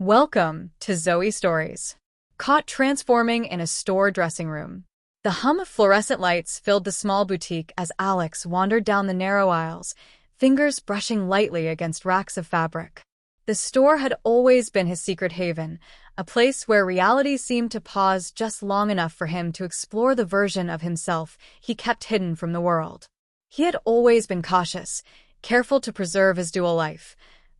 Welcome to Zoe Stories. Caught transforming in a store dressing room. The hum of fluorescent lights filled the small boutique as Alex wandered down the narrow aisles, fingers brushing lightly against racks of fabric. The store had always been his secret haven, a place where reality seemed to pause just long enough for him to explore the version of himself he kept hidden from the world. He had always been cautious, careful to preserve his dual life.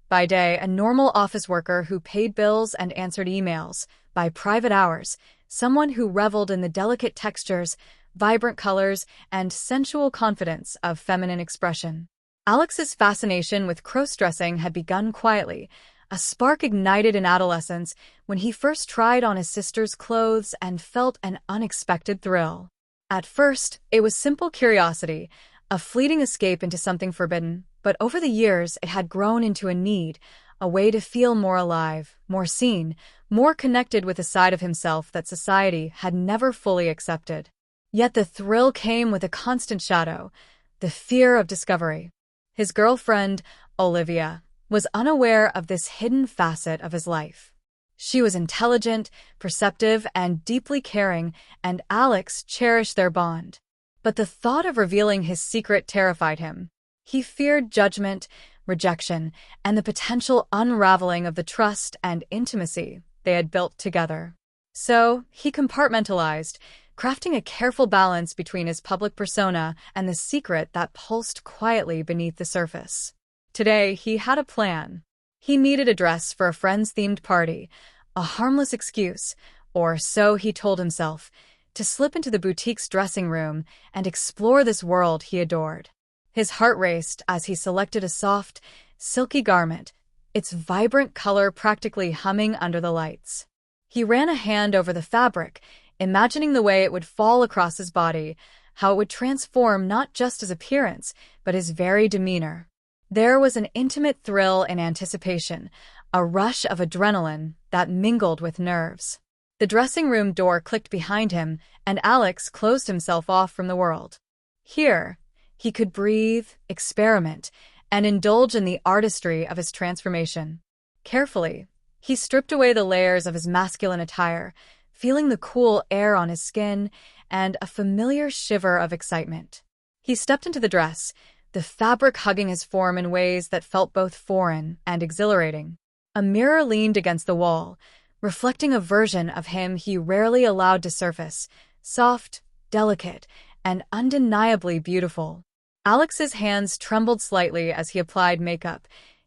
By day, a normal office worker who paid bills and answered emails. By private hours, someone who reveled in the delicate textures, vibrant colors, and sensual confidence of feminine expression. Alex's fascination with cross-dressing had begun quietly, a spark ignited in adolescence when he first tried on his sister's clothes and felt an unexpected thrill. At first, it was simple curiosity, a fleeting escape into something forbidden, but over the years it had grown into a need, a way to feel more alive, more seen, more connected with a side of himself that society had never fully accepted. Yet the thrill came with a constant shadow, the fear of discovery. His girlfriend, Olivia, was unaware of this hidden facet of his life. She was intelligent, perceptive, and deeply caring, and Alex cherished their bond. But the thought of revealing his secret terrified him. He feared judgment, rejection, and the potential unraveling of the trust and intimacy they had built together. So, he compartmentalized, crafting a careful balance between his public persona and the secret that pulsed quietly beneath the surface. Today, he had a plan. He needed a dress for a friend's-themed party, a harmless excuse, or so he told himself, to slip into the boutique's dressing room and explore this world he adored. His heart raced as he selected a soft, silky garment, its vibrant color practically humming under the lights. He ran a hand over the fabric, imagining the way it would fall across his body, how it would transform not just his appearance, but his very demeanor. There was an intimate thrill in anticipation, a rush of adrenaline that mingled with nerves. The dressing room door clicked behind him, and Alex closed himself off from the world. Here, he could breathe, experiment, and indulge in the artistry of his transformation. Carefully, he stripped away the layers of his masculine attire, feeling the cool air on his skin and a familiar shiver of excitement. He stepped into the dress, the fabric hugging his form in ways that felt both foreign and exhilarating. A mirror leaned against the wall, reflecting a version of him he rarely allowed to surface, soft, delicate, and undeniably beautiful. Alex's hands trembled slightly as he applied makeup,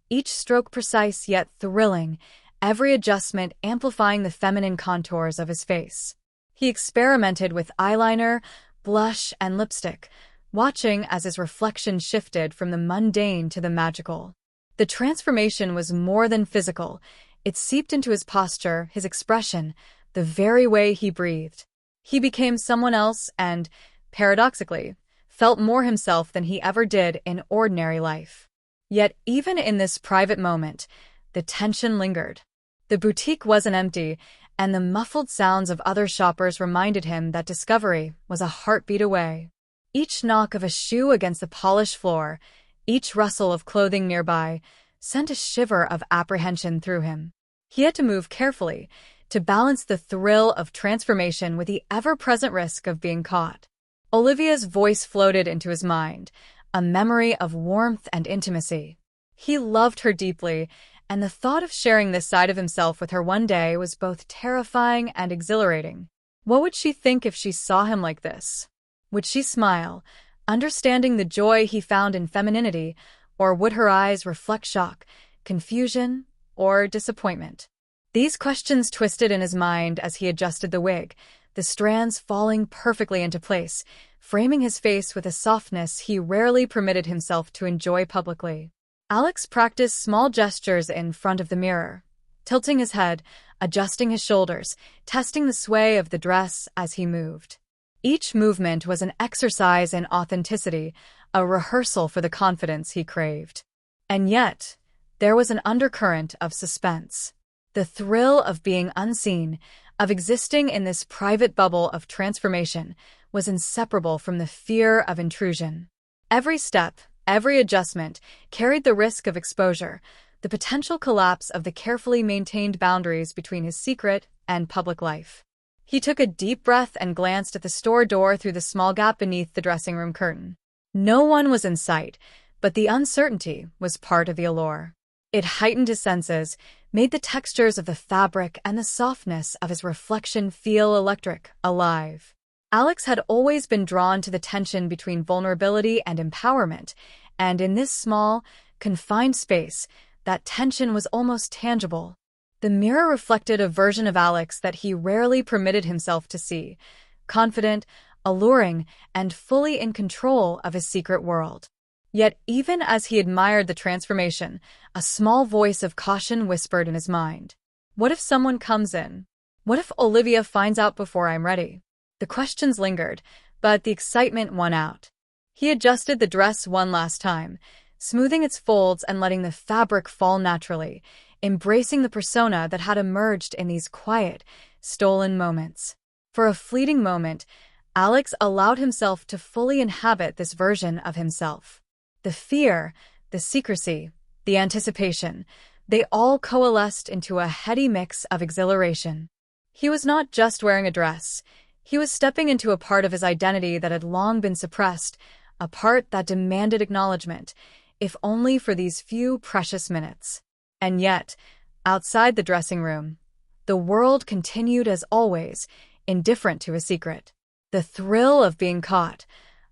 each stroke precise yet thrilling, every adjustment amplifying the feminine contours of his face. He experimented with eyeliner, blush, and lipstick, watching as his reflection shifted from the mundane to the magical. The transformation was more than physical. It seeped into his posture, his expression, the very way he breathed. He became someone else and, paradoxically, felt more himself than he ever did in ordinary life. Yet even in this private moment, the tension lingered. The boutique wasn't empty, and the muffled sounds of other shoppers reminded him that discovery was a heartbeat away. Each knock of a shoe against the polished floor, each rustle of clothing nearby, sent a shiver of apprehension through him. He had to move carefully, to balance the thrill of transformation with the ever-present risk of being caught. Olivia's voice floated into his mind, a memory of warmth and intimacy. He loved her deeply, and the thought of sharing this side of himself with her one day was both terrifying and exhilarating. What would she think if she saw him like this? Would she smile, understanding the joy he found in femininity, or would her eyes reflect shock, confusion, or disappointment? These questions twisted in his mind as he adjusted the wig, the strands falling perfectly into place, framing his face with a softness he rarely permitted himself to enjoy publicly. Alex practiced small gestures in front of the mirror, tilting his head, adjusting his shoulders, testing the sway of the dress as he moved. Each movement was an exercise in authenticity, a rehearsal for the confidence he craved. And yet, there was an undercurrent of suspense. The thrill of being unseen, of existing in this private bubble of transformation, was inseparable from the fear of intrusion. Every step, every adjustment, carried the risk of exposure, the potential collapse of the carefully maintained boundaries between his secret and public life. He took a deep breath and glanced at the store door through the small gap beneath the dressing room curtain. No one was in sight, but the uncertainty was part of the allure. It heightened his senses, made the textures of the fabric and the softness of his reflection feel electric, alive. Alex had always been drawn to the tension between vulnerability and empowerment, and in this small, confined space, that tension was almost tangible. The mirror reflected a version of Alex that he rarely permitted himself to see, confident, alluring, and fully in control of his secret world. Yet even as he admired the transformation, a small voice of caution whispered in his mind. What if someone comes in? What if Olivia finds out before I'm ready? The questions lingered, but the excitement won out. He adjusted the dress one last time, smoothing its folds and letting the fabric fall naturally, embracing the persona that had emerged in these quiet, stolen moments. For a fleeting moment, Alex allowed himself to fully inhabit this version of himself. The fear, the secrecy, the anticipation, they all coalesced into a heady mix of exhilaration. He was not just wearing a dress. He was stepping into a part of his identity that had long been suppressed, a part that demanded acknowledgement, if only for these few precious minutes. And yet, outside the dressing room, the world continued as always, indifferent to his secret. The thrill of being caught,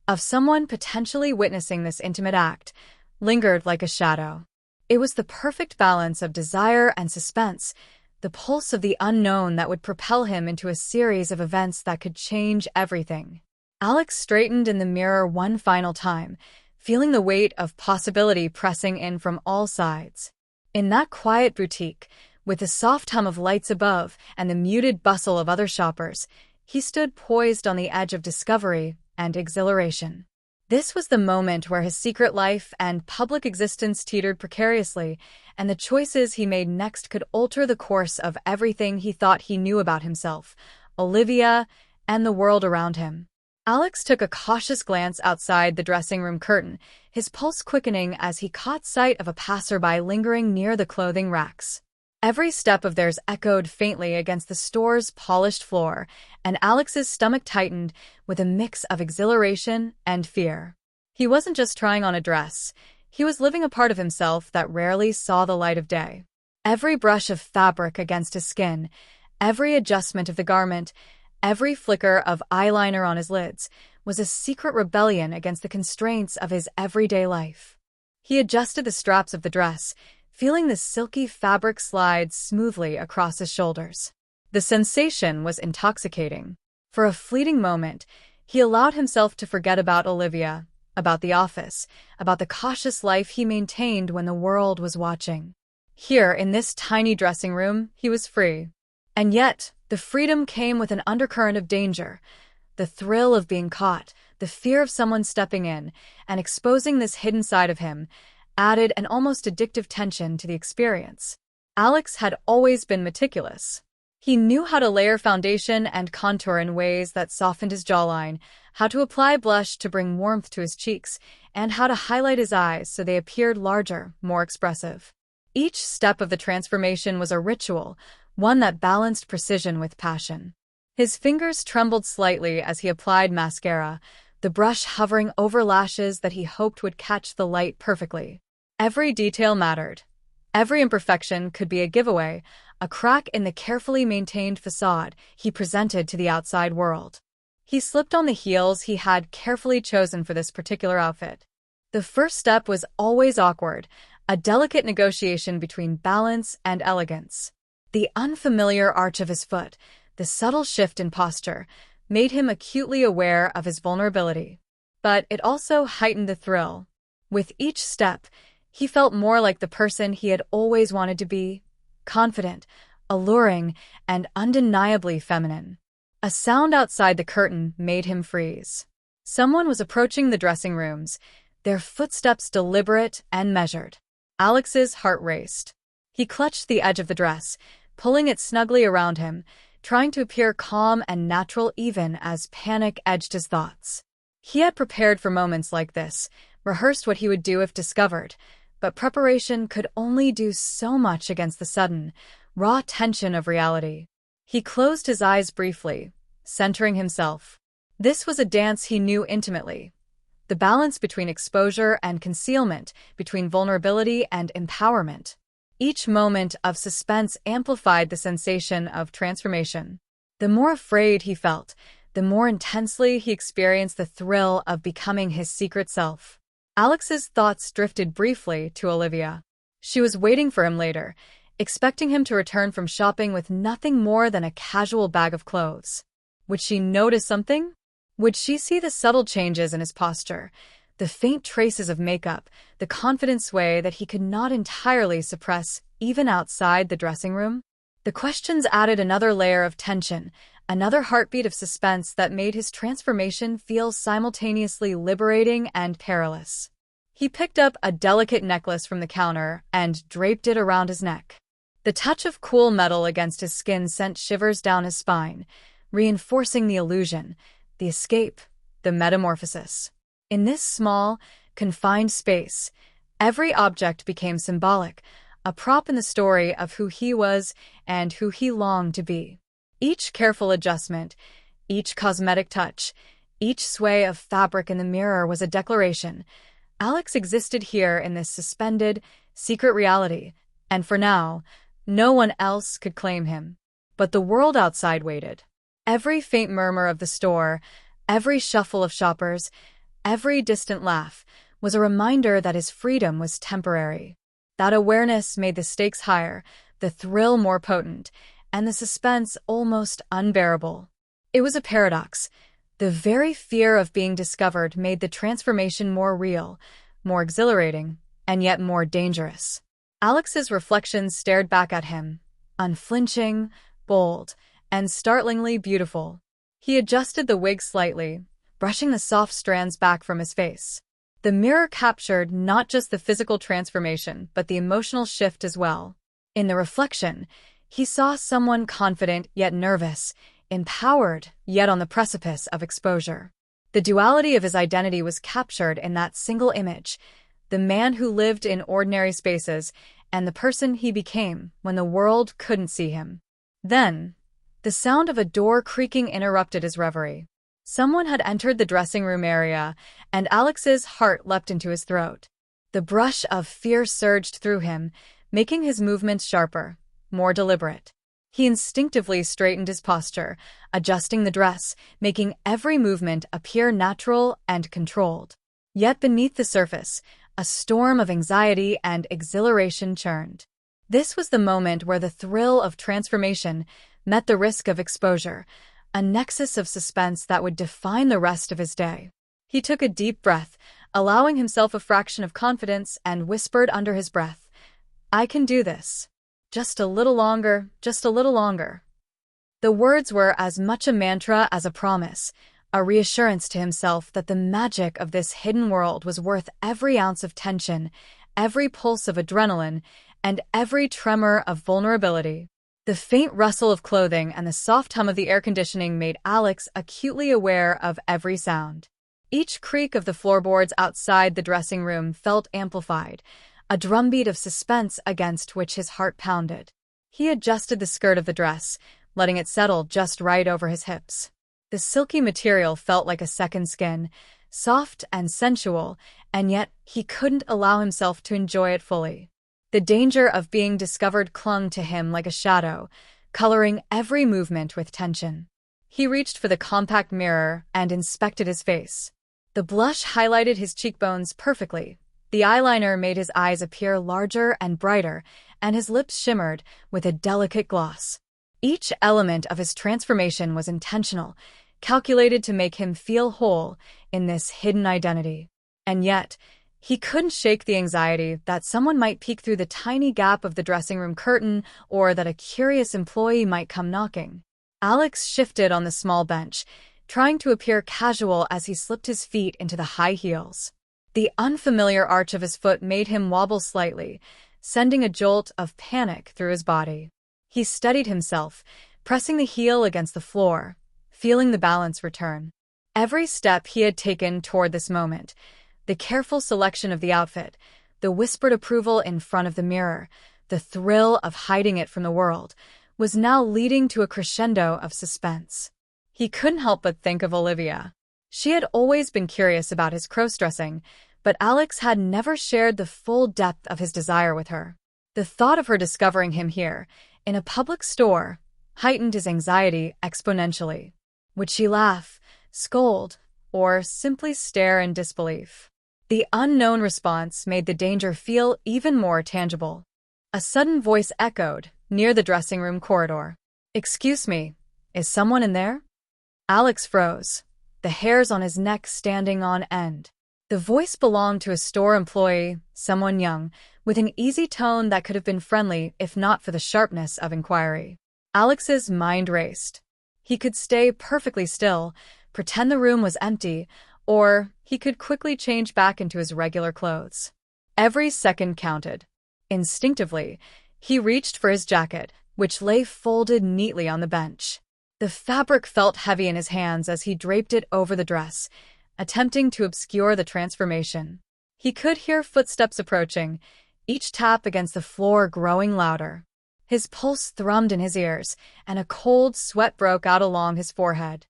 of someone potentially witnessing this intimate act, lingered like a shadow. It was the perfect balance of desire and suspense, the pulse of the unknown that would propel him into a series of events that could change everything. Alex straightened in the mirror one final time, feeling the weight of possibility pressing in from all sides. In that quiet boutique, with the soft hum of lights above and the muted bustle of other shoppers, he stood poised on the edge of discovery and exhilaration. This was the moment where his secret life and public existence teetered precariously, and the choices he made next could alter the course of everything he thought he knew about himself, Olivia, and the world around him. Alex took a cautious glance outside the dressing room curtain, his pulse quickening as he caught sight of a passerby lingering near the clothing racks. Every step of theirs echoed faintly against the store's polished floor, and Alex's stomach tightened with a mix of exhilaration and fear. He wasn't just trying on a dress. He was living a part of himself that rarely saw the light of day. Every brush of fabric against his skin, every adjustment of the garment, every flicker of eyeliner on his lids was a secret rebellion against the constraints of his everyday life. He adjusted the straps of the dress, feeling the silky fabric slide smoothly across his shoulders. The sensation was intoxicating. For a fleeting moment, he allowed himself to forget about Olivia, about the office, about the cautious life he maintained when the world was watching. Here, in this tiny dressing room, he was free. And yet, the freedom came with an undercurrent of danger. The thrill of being caught, the fear of someone stepping in and exposing this hidden side of him, added an almost addictive tension to the experience. Alex had always been meticulous. He knew how to layer foundation and contour in ways that softened his jawline, how to apply blush to bring warmth to his cheeks, and how to highlight his eyes so they appeared larger, more expressive. Each step of the transformation was a ritual, one that balanced precision with passion. His fingers trembled slightly as he applied mascara, the brush hovering over lashes that he hoped would catch the light perfectly. Every detail mattered. Every imperfection could be a giveaway, a crack in the carefully maintained facade he presented to the outside world. He slipped on the heels he had carefully chosen for this particular outfit. The first step was always awkward, a delicate negotiation between balance and elegance. The unfamiliar arch of his foot, the subtle shift in posture, made him acutely aware of his vulnerability. But it also heightened the thrill. With each step, he felt more like the person he had always wanted to be, confident, alluring, and undeniably feminine. A sound outside the curtain made him freeze. Someone was approaching the dressing rooms, their footsteps deliberate and measured. Alex's heart raced. He clutched the edge of the dress, pulling it snugly around him, trying to appear calm and natural even as panic edged his thoughts. He had prepared for moments like this, rehearsed what he would do if discovered, but preparation could only do so much against the sudden, raw tension of reality. He closed his eyes briefly, centering himself. This was a dance he knew intimately. The balance between exposure and concealment, between vulnerability and empowerment. Each moment of suspense amplified the sensation of transformation. The more afraid he felt, the more intensely he experienced the thrill of becoming his secret self. Alex's thoughts drifted briefly to Olivia. She was waiting for him later, expecting him to return from shopping with nothing more than a casual bag of clothes. Would she notice something? Would she see the subtle changes in his posture, the faint traces of makeup, the confident sway that he could not entirely suppress even outside the dressing room? The questions added another layer of tension, another heartbeat of suspense that made his transformation feel simultaneously liberating and perilous. He picked up a delicate necklace from the counter and draped it around his neck. The touch of cool metal against his skin sent shivers down his spine, reinforcing the illusion, the escape, the metamorphosis. In this small, confined space, every object became symbolic, a prop in the story of who he was and who he longed to be. Each careful adjustment, each cosmetic touch, each sway of fabric in the mirror was a declaration. Alex existed here in this suspended, secret reality, and for now, no one else could claim him. But the world outside waited. Every faint murmur of the store, every shuffle of shoppers, every distant laugh was a reminder that his freedom was temporary. That awareness made the stakes higher, the thrill more potent, and the suspense almost unbearable. It was a paradox. The very fear of being discovered made the transformation more real, more exhilarating, and yet more dangerous. Alex's reflections stared back at him, unflinching, bold, and startlingly beautiful. He adjusted the wig slightly, brushing the soft strands back from his face. The mirror captured not just the physical transformation, but the emotional shift as well. In the reflection, he saw someone confident yet nervous, empowered yet on the precipice of exposure. The duality of his identity was captured in that single image, the man who lived in ordinary spaces and the person he became when the world couldn't see him. Then, the sound of a door creaking interrupted his reverie. Someone had entered the dressing room area, and Alex's heart leapt into his throat. The brush of fear surged through him, making his movements sharper, more deliberate. He instinctively straightened his posture, adjusting the dress, making every movement appear natural and controlled. Yet beneath the surface, a storm of anxiety and exhilaration churned. This was the moment where the thrill of transformation met the risk of exposure, a nexus of suspense that would define the rest of his day. He took a deep breath, allowing himself a fraction of confidence, and whispered under his breath, "I can do this. Just a little longer, just a little longer." The words were as much a mantra as a promise, a reassurance to himself that the magic of this hidden world was worth every ounce of tension, every pulse of adrenaline, and every tremor of vulnerability. The faint rustle of clothing and the soft hum of the air conditioning made Alex acutely aware of every sound. Each creak of the floorboards outside the dressing room felt amplified, a drumbeat of suspense against which his heart pounded. He adjusted the skirt of the dress, letting it settle just right over his hips. The silky material felt like a second skin, soft and sensual, and yet he couldn't allow himself to enjoy it fully. The danger of being discovered clung to him like a shadow, coloring every movement with tension. He reached for the compact mirror and inspected his face. The blush highlighted his cheekbones perfectly. The eyeliner made his eyes appear larger and brighter, and his lips shimmered with a delicate gloss. Each element of his transformation was intentional, calculated to make him feel whole in this hidden identity. And yet, he couldn't shake the anxiety that someone might peek through the tiny gap of the dressing room curtain or that a curious employee might come knocking. Alex shifted on the small bench, trying to appear casual as he slipped his feet into the high heels. The unfamiliar arch of his foot made him wobble slightly, sending a jolt of panic through his body. He steadied himself, pressing the heel against the floor, feeling the balance return. Every step he had taken toward this moment, the careful selection of the outfit, The whispered approval in front of the mirror, the thrill of hiding it from the world, was now leading to a crescendo of suspense. He couldn't help but think of Olivia. She had always been curious about his cross-dressing, but Alex had never shared the full depth of his desire with her. The thought of her discovering him here, in a public store, heightened his anxiety exponentially. Would she laugh, scold, or simply stare in disbelief? The unknown response made the danger feel even more tangible. A sudden voice echoed near the dressing room corridor. "Excuse me, is someone in there?" Alex froze, the hairs on his neck standing on end. The voice belonged to a store employee, someone young, with an easy tone that could have been friendly if not for the sharpness of inquiry. Alex's mind raced. He could stay perfectly still, pretend the room was empty, or he could quickly change back into his regular clothes. Every second counted. Instinctively, he reached for his jacket, which lay folded neatly on the bench. The fabric felt heavy in his hands as he draped it over the dress, attempting to obscure the transformation. He could hear footsteps approaching, each tap against the floor growing louder. His pulse thrummed in his ears, and a cold sweat broke out along his forehead.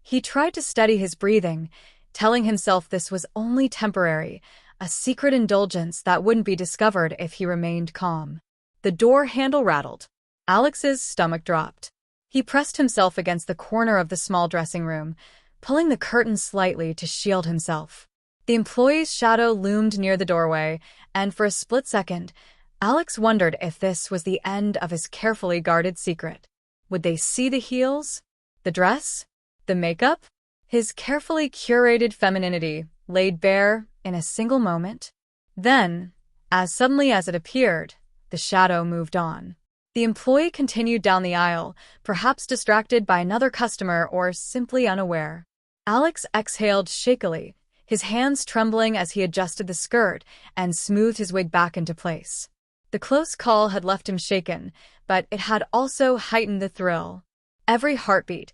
He tried to steady his breathing, telling himself this was only temporary, a secret indulgence that wouldn't be discovered if he remained calm. The door handle rattled. Alex's stomach dropped. He pressed himself against the corner of the small dressing room, pulling the curtain slightly to shield himself. The employee's shadow loomed near the doorway, and for a split second, Alex wondered if this was the end of his carefully guarded secret. Would they see the heels? The dress? The makeup? His carefully curated femininity laid bare in a single moment? Then, as suddenly as it appeared, the shadow moved on. The employee continued down the aisle, perhaps distracted by another customer or simply unaware. Alex exhaled shakily, his hands trembling as he adjusted the skirt and smoothed his wig back into place. The close call had left him shaken, but it had also heightened the thrill. Every heartbeat,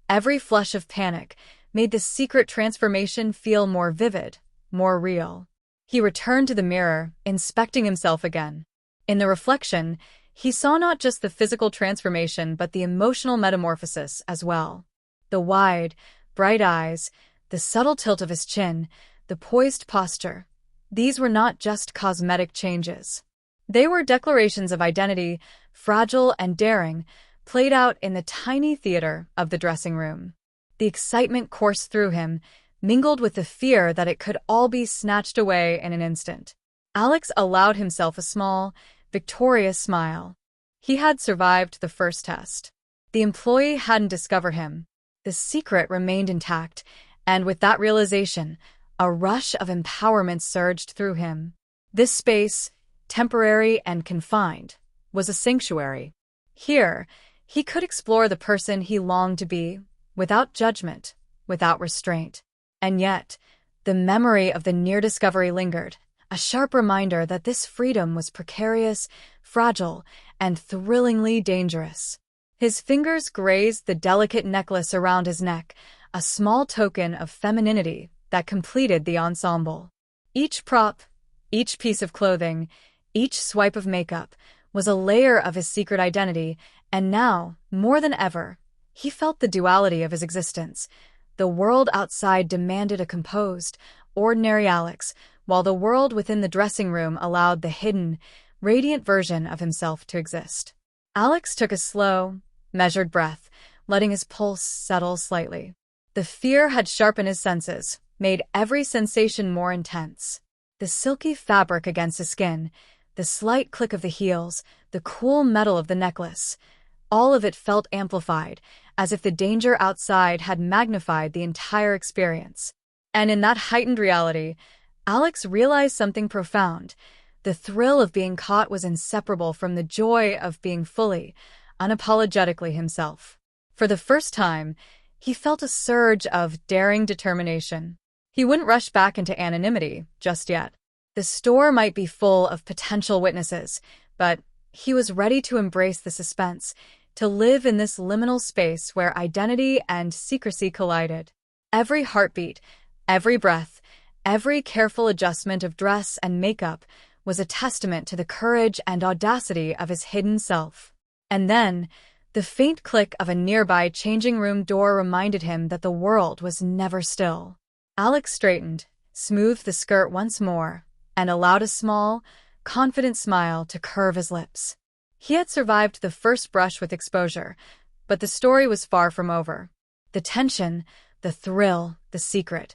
every flush of panic, made the secret transformation feel more vivid, more real. He returned to the mirror, inspecting himself again. In the reflection, he saw not just the physical transformation but the emotional metamorphosis as well. The wide, bright eyes, the subtle tilt of his chin, the poised posture. These were not just cosmetic changes. They were declarations of identity, fragile and daring, played out in the tiny theater of the dressing room. The excitement coursed through him, mingled with the fear that it could all be snatched away in an instant. Alex allowed himself a small, victorious smile. He had survived the first test. The employee hadn't discovered him. The secret remained intact, and with that realization, a rush of empowerment surged through him. This space, temporary and confined, was a sanctuary. Here, he could explore the person he longed to be, without judgment, without restraint. And yet, the memory of the near discovery lingered, a sharp reminder that this freedom was precarious, fragile, and thrillingly dangerous. His fingers grazed the delicate necklace around his neck, a small token of femininity that completed the ensemble. Each prop, each piece of clothing, each swipe of makeup was a layer of his secret identity, and now, more than ever, he felt the duality of his existence. The world outside demanded a composed, ordinary Alex, while the world within the dressing room allowed the hidden, radiant version of himself to exist. Alex took a slow, measured breath, letting his pulse settle slightly. The fear had sharpened his senses, made every sensation more intense. The silky fabric against his skin, the slight click of the heels, the cool metal of the necklace, all of it felt amplified, as if the danger outside had magnified the entire experience. And in that heightened reality, Alex realized something profound. The thrill of being caught was inseparable from the joy of being fully, unapologetically himself. For the first time, he felt a surge of daring determination. He wouldn't rush back into anonymity just yet. The store might be full of potential witnesses, but he was ready to embrace the suspense, to live in this liminal space where identity and secrecy collided. Every heartbeat, every breath, every careful adjustment of dress and makeup was a testament to the courage and audacity of his hidden self. And then, the faint click of a nearby changing room door reminded him that the world was never still. Alex straightened, smoothed the skirt once more, and allowed a small, confident smile to curve his lips. He had survived the first brush with exposure, but the story was far from over. The tension, the thrill, the secret,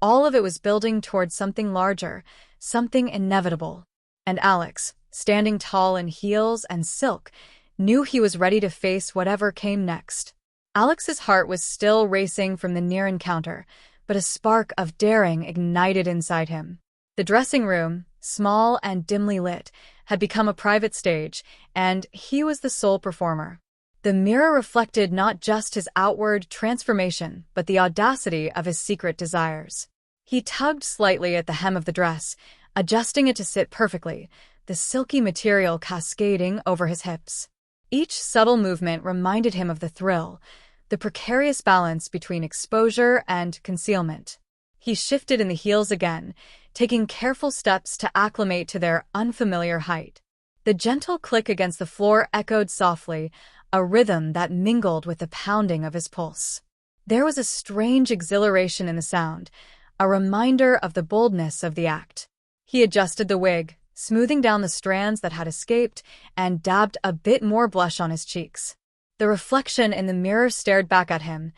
all of it was building towards something larger, something inevitable. And Alex, standing tall in heels and silk, knew he was ready to face whatever came next. Alex's heart was still racing from the near encounter, but a spark of daring ignited inside him. The dressing room, small and dimly lit, had become a private stage, and he was the sole performer. The mirror reflected not just his outward transformation, but the audacity of his secret desires. He tugged slightly at the hem of the dress, adjusting it to sit perfectly, the silky material cascading over his hips. Each subtle movement reminded him of the thrill, the precarious balance between exposure and concealment. He shifted in the heels again, taking careful steps to acclimate to their unfamiliar height. The gentle click against the floor echoed softly, a rhythm that mingled with the pounding of his pulse. There was a strange exhilaration in the sound, a reminder of the boldness of the act. He adjusted the wig, smoothing down the strands that had escaped, and dabbed a bit more blush on his cheeks. The reflection in the mirror stared back at him,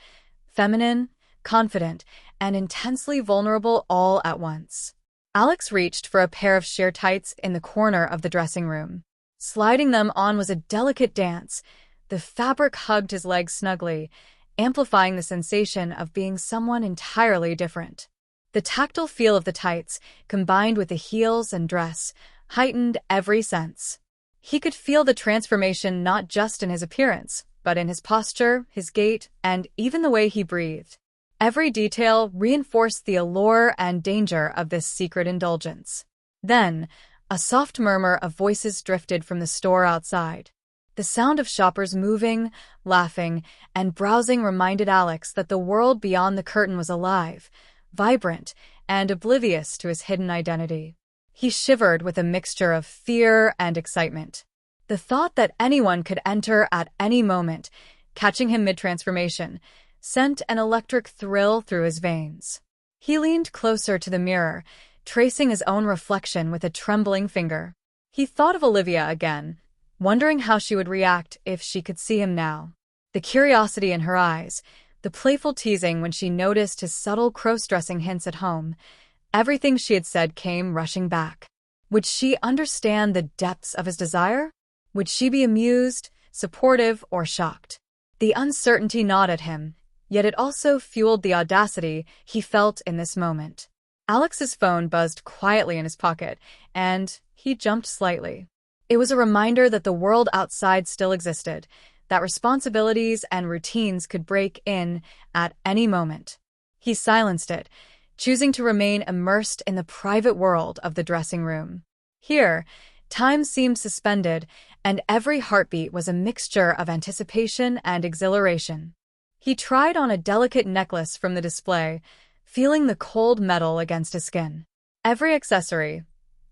feminine, confident, and intensely vulnerable all at once. Alex reached for a pair of sheer tights in the corner of the dressing room. Sliding them on was a delicate dance. The fabric hugged his legs snugly, amplifying the sensation of being someone entirely different. The tactile feel of the tights, combined with the heels and dress, heightened every sense. He could feel the transformation not just in his appearance, but in his posture, his gait, and even the way he breathed. Every detail reinforced the allure and danger of this secret indulgence. Then, a soft murmur of voices drifted from the store outside. The sound of shoppers moving, laughing, and browsing reminded Alex that the world beyond the curtain was alive, vibrant, and oblivious to his hidden identity. He shivered with a mixture of fear and excitement. The thought that anyone could enter at any moment, catching him mid-transformation, sent an electric thrill through his veins. He leaned closer to the mirror, tracing his own reflection with a trembling finger. He thought of Olivia again, wondering how she would react if she could see him now. The curiosity in her eyes, the playful teasing when she noticed his subtle cross-dressing hints at home, everything she had said came rushing back. Would she understand the depths of his desire? Would she be amused, supportive, or shocked? The uncertainty gnawed at him, yet it also fueled the audacity he felt in this moment. Alex's phone buzzed quietly in his pocket, and he jumped slightly. It was a reminder that the world outside still existed, that responsibilities and routines could break in at any moment. He silenced it, choosing to remain immersed in the private world of the dressing room. Here, time seemed suspended, and every heartbeat was a mixture of anticipation and exhilaration. He tried on a delicate necklace from the display, feeling the cold metal against his skin. Every accessory,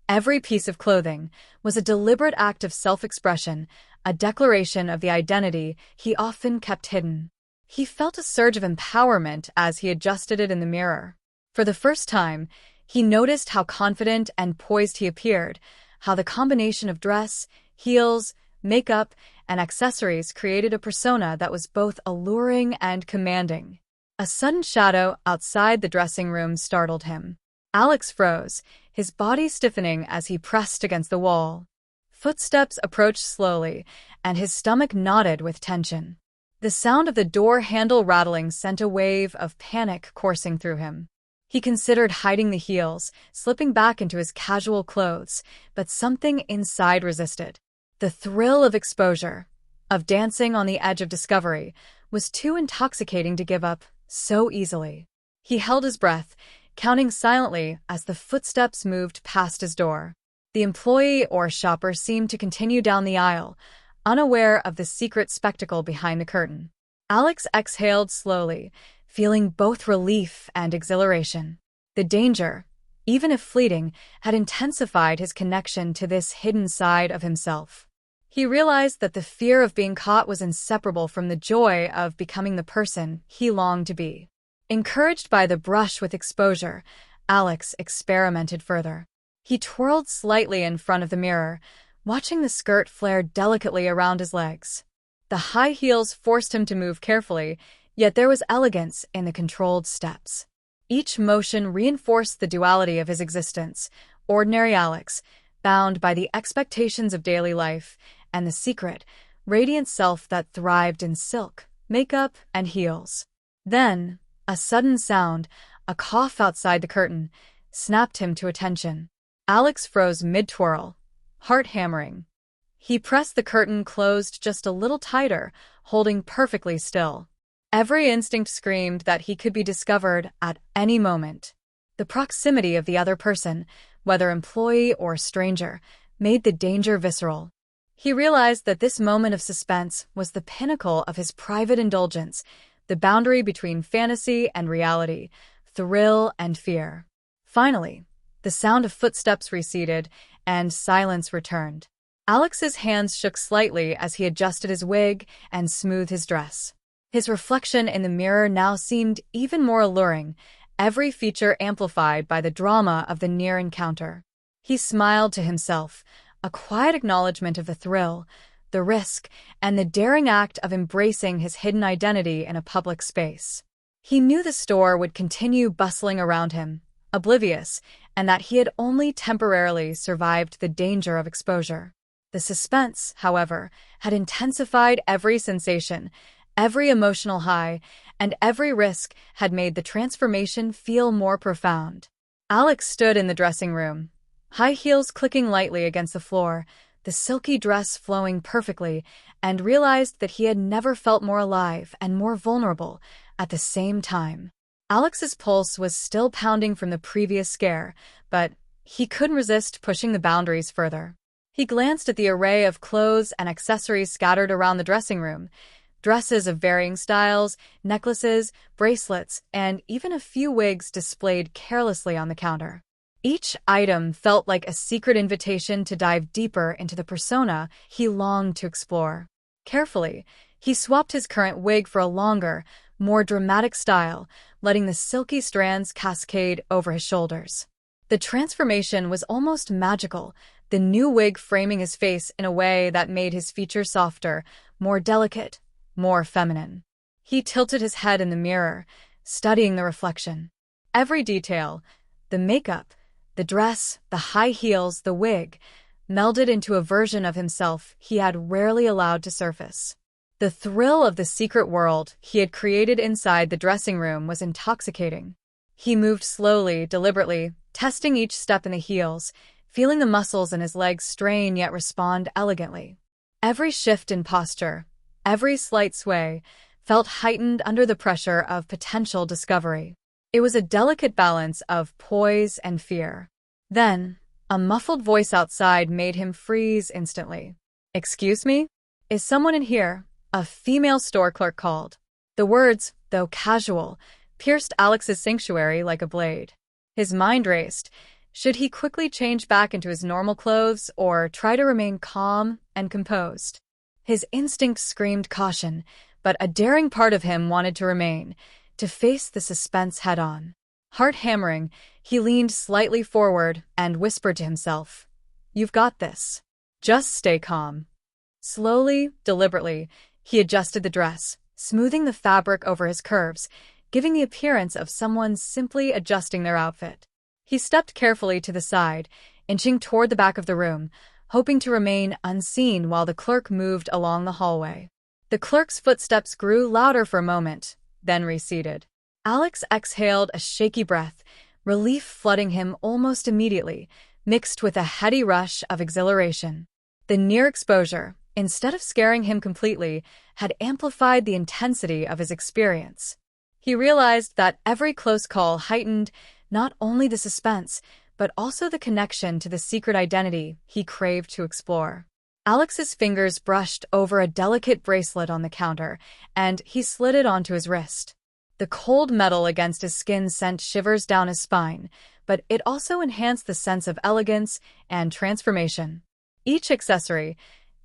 every piece of clothing, was a deliberate act of self-expression, a declaration of the identity he often kept hidden. He felt a surge of empowerment as he adjusted it in the mirror. For the first time, he noticed how confident and poised he appeared, how the combination of dress, heels, makeup, and accessories created a persona that was both alluring and commanding. A sudden shadow outside the dressing room startled him. Alex froze, his body stiffening as he pressed against the wall. Footsteps approached slowly, and his stomach knotted with tension. The sound of the door handle rattling sent a wave of panic coursing through him. He considered hiding the heels, slipping back into his casual clothes, but something inside resisted. The thrill of exposure, of dancing on the edge of discovery, was too intoxicating to give up so easily. He held his breath, counting silently as the footsteps moved past his door. The employee or shopper seemed to continue down the aisle, unaware of the secret spectacle behind the curtain. Alex exhaled slowly, feeling both relief and exhilaration. The danger, even if fleeting, had intensified his connection to this hidden side of himself. He realized that the fear of being caught was inseparable from the joy of becoming the person he longed to be. Encouraged by the brush with exposure, Alex experimented further. He twirled slightly in front of the mirror, watching the skirt flare delicately around his legs. The high heels forced him to move carefully, yet there was elegance in the controlled steps. Each motion reinforced the duality of his existence: ordinary Alex, bound by the expectations of daily life, and the secret, radiant self that thrived in silk, makeup, and heels. Then, a sudden sound, a cough outside the curtain, snapped him to attention. Alex froze mid-twirl, heart hammering. He pressed the curtain closed just a little tighter, holding perfectly still. Every instinct screamed that he could be discovered at any moment. The proximity of the other person, whether employee or stranger, made the danger visceral. He realized that this moment of suspense was the pinnacle of his private indulgence, the boundary between fantasy and reality, thrill and fear. Finally, the sound of footsteps receded, and silence returned. Alex's hands shook slightly as he adjusted his wig and smoothed his dress. His reflection in the mirror now seemed even more alluring, every feature amplified by the drama of the near encounter. He smiled to himself, a quiet acknowledgement of the thrill, the risk, and the daring act of embracing his hidden identity in a public space. He knew the store would continue bustling around him, oblivious, and that he had only temporarily survived the danger of exposure. The suspense, however, had intensified every sensation, every emotional high, and every risk had made the transformation feel more profound. Alex stood in the dressing room, high heels clicking lightly against the floor, the silky dress flowing perfectly, and realized that he had never felt more alive and more vulnerable at the same time. Alex's pulse was still pounding from the previous scare, but he couldn't resist pushing the boundaries further. He glanced at the array of clothes and accessories scattered around the dressing room. Dresses of varying styles, necklaces, bracelets, and even a few wigs displayed carelessly on the counter. Each item felt like a secret invitation to dive deeper into the persona he longed to explore. Carefully, he swapped his current wig for a longer, more dramatic style, letting the silky strands cascade over his shoulders. The transformation was almost magical, the new wig framing his face in a way that made his features softer, more delicate, more feminine. He tilted his head in the mirror, studying the reflection. Every detail, the makeup, the dress, the high heels, the wig, melded into a version of himself he had rarely allowed to surface. The thrill of the secret world he had created inside the dressing room was intoxicating. He moved slowly, deliberately, testing each step in the heels, feeling the muscles in his legs strain yet respond elegantly. Every shift in posture, every slight sway, felt heightened under the pressure of potential discovery. It was a delicate balance of poise and fear. Then, a muffled voice outside made him freeze instantly. "Excuse me? Is someone in here?" a female store clerk called. The words, though casual, pierced Alex's sanctuary like a blade. His mind raced. Should he quickly change back into his normal clothes or try to remain calm and composed? His instinct screamed caution, but a daring part of him wanted to remain, to face the suspense head-on. Heart hammering, he leaned slightly forward and whispered to himself, "You've got this. Just stay calm." Slowly, deliberately, he adjusted the dress, smoothing the fabric over his curves, giving the appearance of someone simply adjusting their outfit. He stepped carefully to the side, inching toward the back of the room, hoping to remain unseen while the clerk moved along the hallway. The clerk's footsteps grew louder for a moment, then receded. Alex exhaled a shaky breath, relief flooding him almost immediately, mixed with a heady rush of exhilaration. The near exposure, instead of scaring him completely, had amplified the intensity of his experience. He realized that every close call heightened not only the suspense, but also the connection to the secret identity he craved to explore. Alex's fingers brushed over a delicate bracelet on the counter, and he slid it onto his wrist. The cold metal against his skin sent shivers down his spine, but it also enhanced the sense of elegance and transformation. Each accessory,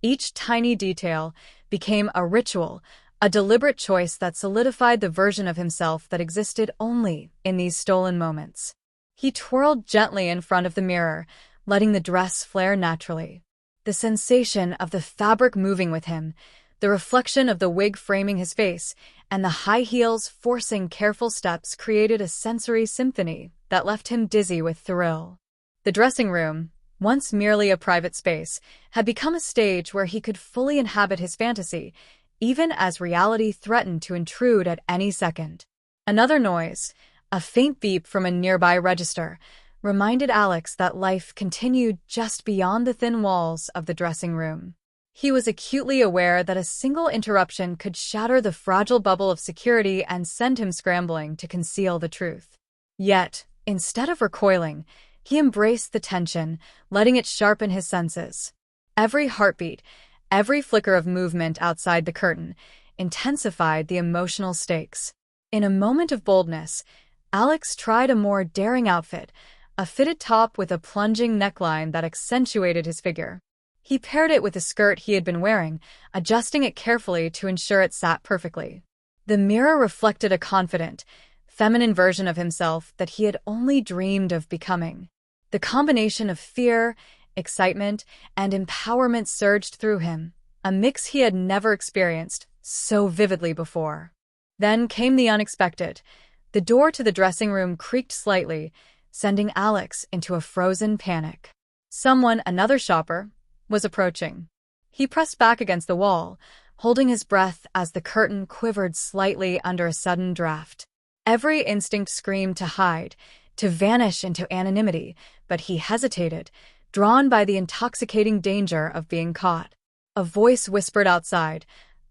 each tiny detail, became a ritual, a deliberate choice that solidified the version of himself that existed only in these stolen moments. He twirled gently in front of the mirror, letting the dress flare naturally. The sensation of the fabric moving with him, the reflection of the wig framing his face, and the high heels forcing careful steps created a sensory symphony that left him dizzy with thrill. The dressing room, once merely a private space, had become a stage where he could fully inhabit his fantasy, even as reality threatened to intrude at any second. Another noise, a faint beep from a nearby register, reminded Alex that life continued just beyond the thin walls of the dressing room. He was acutely aware that a single interruption could shatter the fragile bubble of security and send him scrambling to conceal the truth. Yet, instead of recoiling, he embraced the tension, letting it sharpen his senses. Every heartbeat, every flicker of movement outside the curtain, intensified the emotional stakes. In a moment of boldness, Alex tried a more daring outfit, a fitted top with a plunging neckline that accentuated his figure. He paired it with the skirt he had been wearing, adjusting it carefully to ensure it sat perfectly. The mirror reflected a confident, feminine version of himself that he had only dreamed of becoming. The combination of fear, excitement, and empowerment surged through him, a mix he had never experienced so vividly before. Then came the unexpected. The door to the dressing room creaked slightly, sending Alex into a frozen panic. Someone, another shopper, was approaching. He pressed back against the wall, holding his breath as the curtain quivered slightly under a sudden draft. Every instinct screamed to hide, to vanish into anonymity, but he hesitated, drawn by the intoxicating danger of being caught. A voice whispered outside,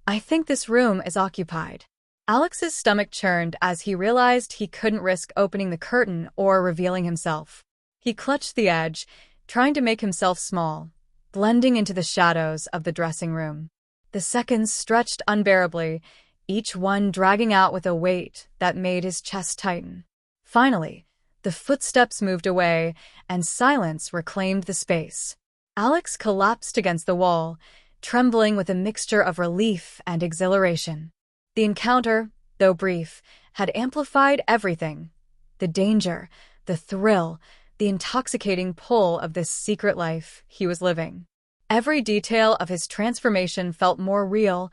"I think this room is occupied." Alex's stomach churned as he realized he couldn't risk opening the curtain or revealing himself. He clutched the edge, trying to make himself small, blending into the shadows of the dressing room. The seconds stretched unbearably, each one dragging out with a weight that made his chest tighten. Finally, the footsteps moved away, and silence reclaimed the space. Alex collapsed against the wall, trembling with a mixture of relief and exhilaration. The encounter, though brief, had amplified everything: the danger, the thrill, the intoxicating pull of this secret life he was living. Every detail of his transformation felt more real,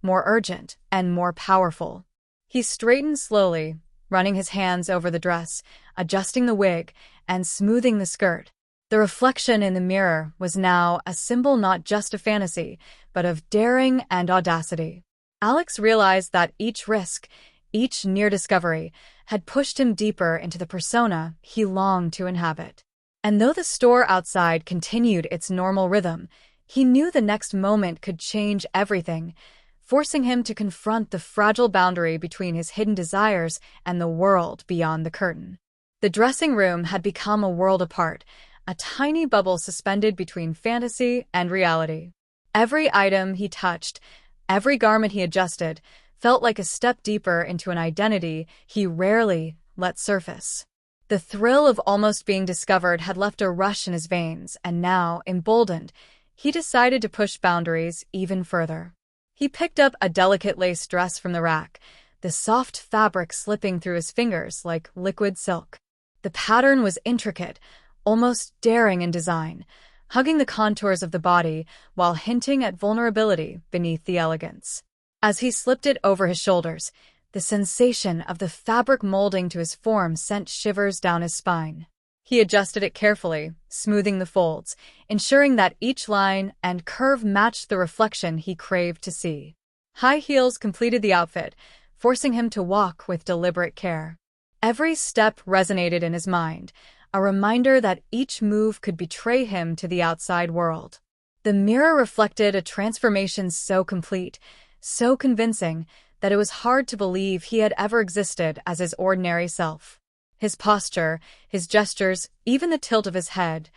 more urgent, and more powerful. He straightened slowly, running his hands over the dress, adjusting the wig, and smoothing the skirt. The reflection in the mirror was now a symbol not just of fantasy, but of daring and audacity. Alex realized that each risk, each near discovery, had pushed him deeper into the persona he longed to inhabit. And though the store outside continued its normal rhythm, he knew the next moment could change everything, forcing him to confront the fragile boundary between his hidden desires and the world beyond the curtain. The dressing room had become a world apart, a tiny bubble suspended between fantasy and reality. Every item he touched, every garment he adjusted, felt like a step deeper into an identity he rarely let surface. The thrill of almost being discovered had left a rush in his veins, and now, emboldened, he decided to push boundaries even further. He picked up a delicate lace dress from the rack, the soft fabric slipping through his fingers like liquid silk. The pattern was intricate, almost daring in design, hugging the contours of the body while hinting at vulnerability beneath the elegance. As he slipped it over his shoulders, the sensation of the fabric molding to his form sent shivers down his spine. He adjusted it carefully, smoothing the folds, ensuring that each line and curve matched the reflection he craved to see. High heels completed the outfit, forcing him to walk with deliberate care. Every step resonated in his mind, a reminder that each move could betray him to the outside world. The mirror reflected a transformation so complete, so convincing, that it was hard to believe he had ever existed as his ordinary self. His posture, his gestures, even the tilt of his head,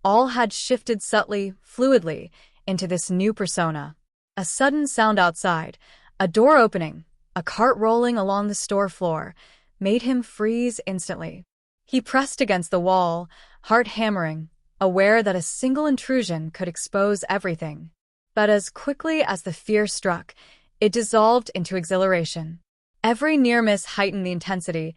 all had shifted subtly, fluidly, into this new persona. A sudden sound outside, a door opening, a cart rolling along the store floor, made him freeze instantly. He pressed against the wall, heart hammering, aware that a single intrusion could expose everything. But as quickly as the fear struck, it dissolved into exhilaration. Every near miss heightened the intensity,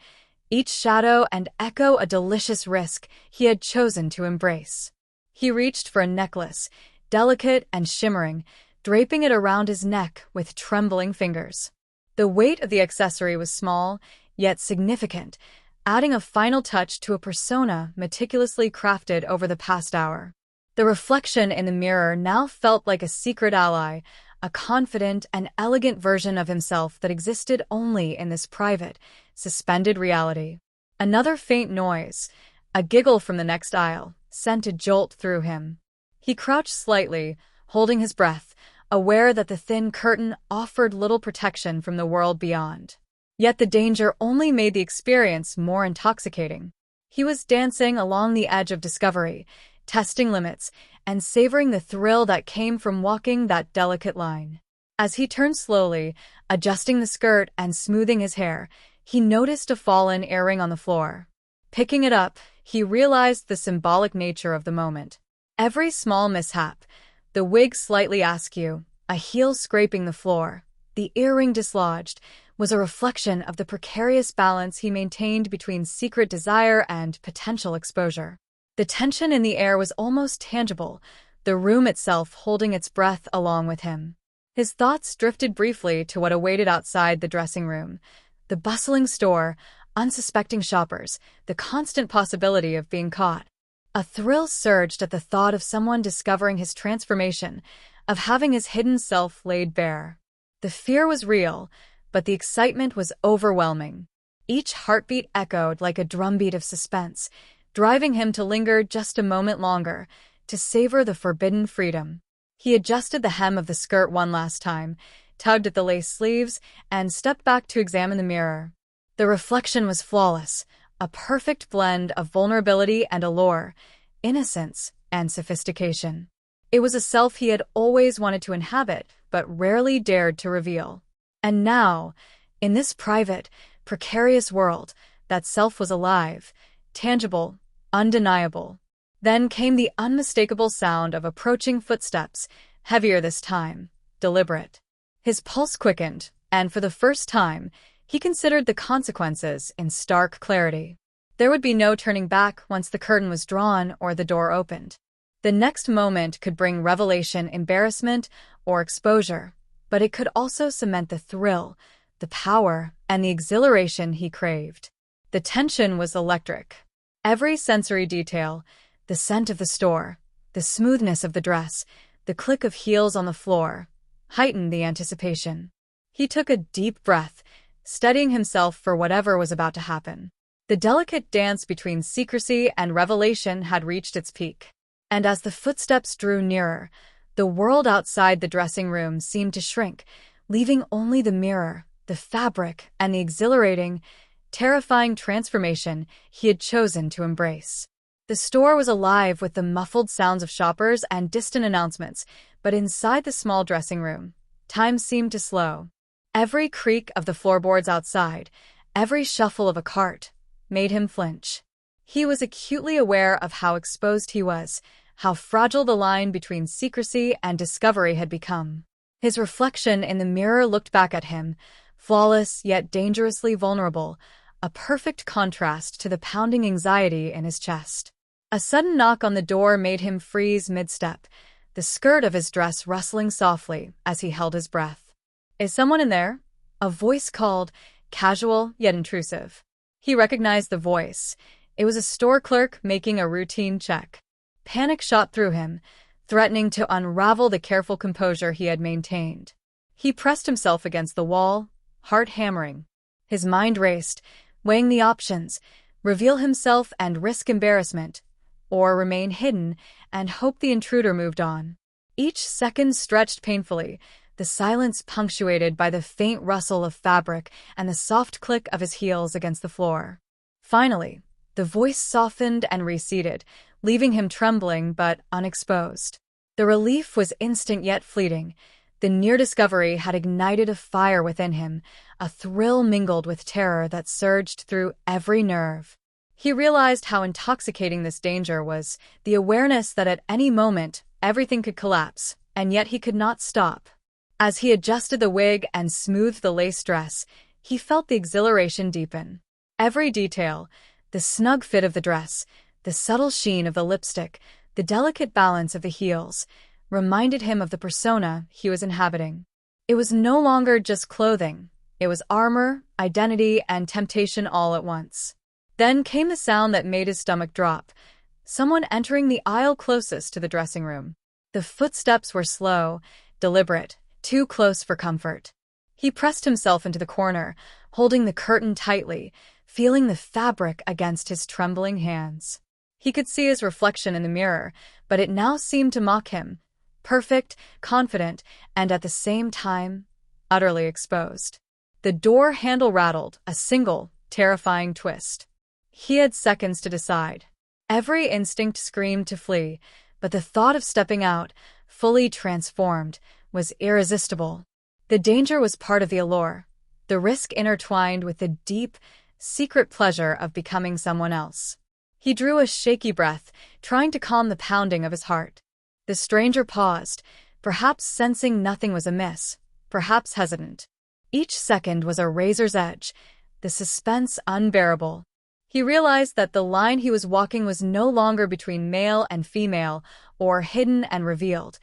each shadow and echo a delicious risk he had chosen to embrace. He reached for a necklace, delicate and shimmering, draping it around his neck with trembling fingers. The weight of the accessory was small, yet significant, adding a final touch to a persona meticulously crafted over the past hour. The reflection in the mirror now felt like a secret ally, a confident and elegant version of himself that existed only in this private, suspended reality. Another faint noise, a giggle from the next aisle, sent a jolt through him. He crouched slightly, holding his breath, aware that the thin curtain offered little protection from the world beyond. Yet the danger only made the experience more intoxicating. He was dancing along the edge of discovery, testing limits, and savoring the thrill that came from walking that delicate line. As he turned slowly, adjusting the skirt and smoothing his hair, he noticed a fallen earring on the floor. Picking it up, he realized the symbolic nature of the moment. Every small mishap, the wig slightly askew, a heel scraping the floor, the earring dislodged, was a reflection of the precarious balance he maintained between secret desire and potential exposure. The tension in the air was almost tangible, the room itself holding its breath along with him. His thoughts drifted briefly to what awaited outside the dressing room. The bustling store, unsuspecting shoppers, the constant possibility of being caught. A thrill surged at the thought of someone discovering his transformation, of having his hidden self laid bare. The fear was real, but the excitement was overwhelming. Each heartbeat echoed like a drumbeat of suspense, driving him to linger just a moment longer, to savor the forbidden freedom. He adjusted the hem of the skirt one last time, tugged at the lace sleeves, and stepped back to examine the mirror. The reflection was flawless, a perfect blend of vulnerability and allure, innocence and sophistication. It was a self he had always wanted to inhabit, but rarely dared to reveal. And now, in this private, precarious world, that self was alive, tangible, undeniable. Then came the unmistakable sound of approaching footsteps, heavier this time, deliberate. His pulse quickened, and for the first time, he considered the consequences in stark clarity. There would be no turning back once the curtain was drawn or the door opened. The next moment could bring revelation, embarrassment, or exposure, but it could also cement the thrill, the power, and the exhilaration he craved. The tension was electric. Every sensory detail, the scent of the store, the smoothness of the dress, the click of heels on the floor, heightened the anticipation. He took a deep breath, steadying himself for whatever was about to happen. The delicate dance between secrecy and revelation had reached its peak. And as the footsteps drew nearer, the world outside the dressing room seemed to shrink, leaving only the mirror, the fabric, and the exhilarating, terrifying transformation he had chosen to embrace. The store was alive with the muffled sounds of shoppers and distant announcements, but inside the small dressing room, time seemed to slow. Every creak of the floorboards outside, every shuffle of a cart, made him flinch. He was acutely aware of how exposed he was, how fragile the line between secrecy and discovery had become. His reflection in the mirror looked back at him, flawless yet dangerously vulnerable, a perfect contrast to the pounding anxiety in his chest. A sudden knock on the door made him freeze mid-step, the skirt of his dress rustling softly as he held his breath. "Is someone in there?" A voice called, casual yet intrusive. He recognized the voice. It was a store clerk making a routine check. Panic shot through him, threatening to unravel the careful composure he had maintained. He pressed himself against the wall, heart hammering. His mind raced, weighing the options, reveal himself and risk embarrassment, or remain hidden and hope the intruder moved on. Each second stretched painfully, the silence punctuated by the faint rustle of fabric and the soft click of his heels against the floor. Finally, the voice softened and receded, leaving him trembling but unexposed. The relief was instant yet fleeting. The near discovery had ignited a fire within him, a thrill mingled with terror that surged through every nerve. He realized how intoxicating this danger was, the awareness that at any moment, everything could collapse, and yet he could not stop. As he adjusted the wig and smoothed the lace dress, he felt the exhilaration deepen. Every detail, the snug fit of the dress, the subtle sheen of the lipstick, the delicate balance of the heels, reminded him of the persona he was inhabiting. It was no longer just clothing. It was armor, identity, and temptation all at once. Then came the sound that made his stomach drop. Someone entering the aisle closest to the dressing room. The footsteps were slow, deliberate, too close for comfort. He pressed himself into the corner, holding the curtain tightly, feeling the fabric against his trembling hands. He could see his reflection in the mirror, but it now seemed to mock him. Perfect, confident, and at the same time, utterly exposed. The door handle rattled, a single, terrifying twist. He had seconds to decide. Every instinct screamed to flee, but the thought of stepping out, fully transformed, was irresistible. The danger was part of the allure, the risk intertwined with the deep, secret pleasure of becoming someone else. He drew a shaky breath, trying to calm the pounding of his heart. The stranger paused, perhaps sensing nothing was amiss, perhaps hesitant. Each second was a razor's edge, the suspense unbearable. He realized that the line he was walking was no longer between male and female, or hidden and revealed.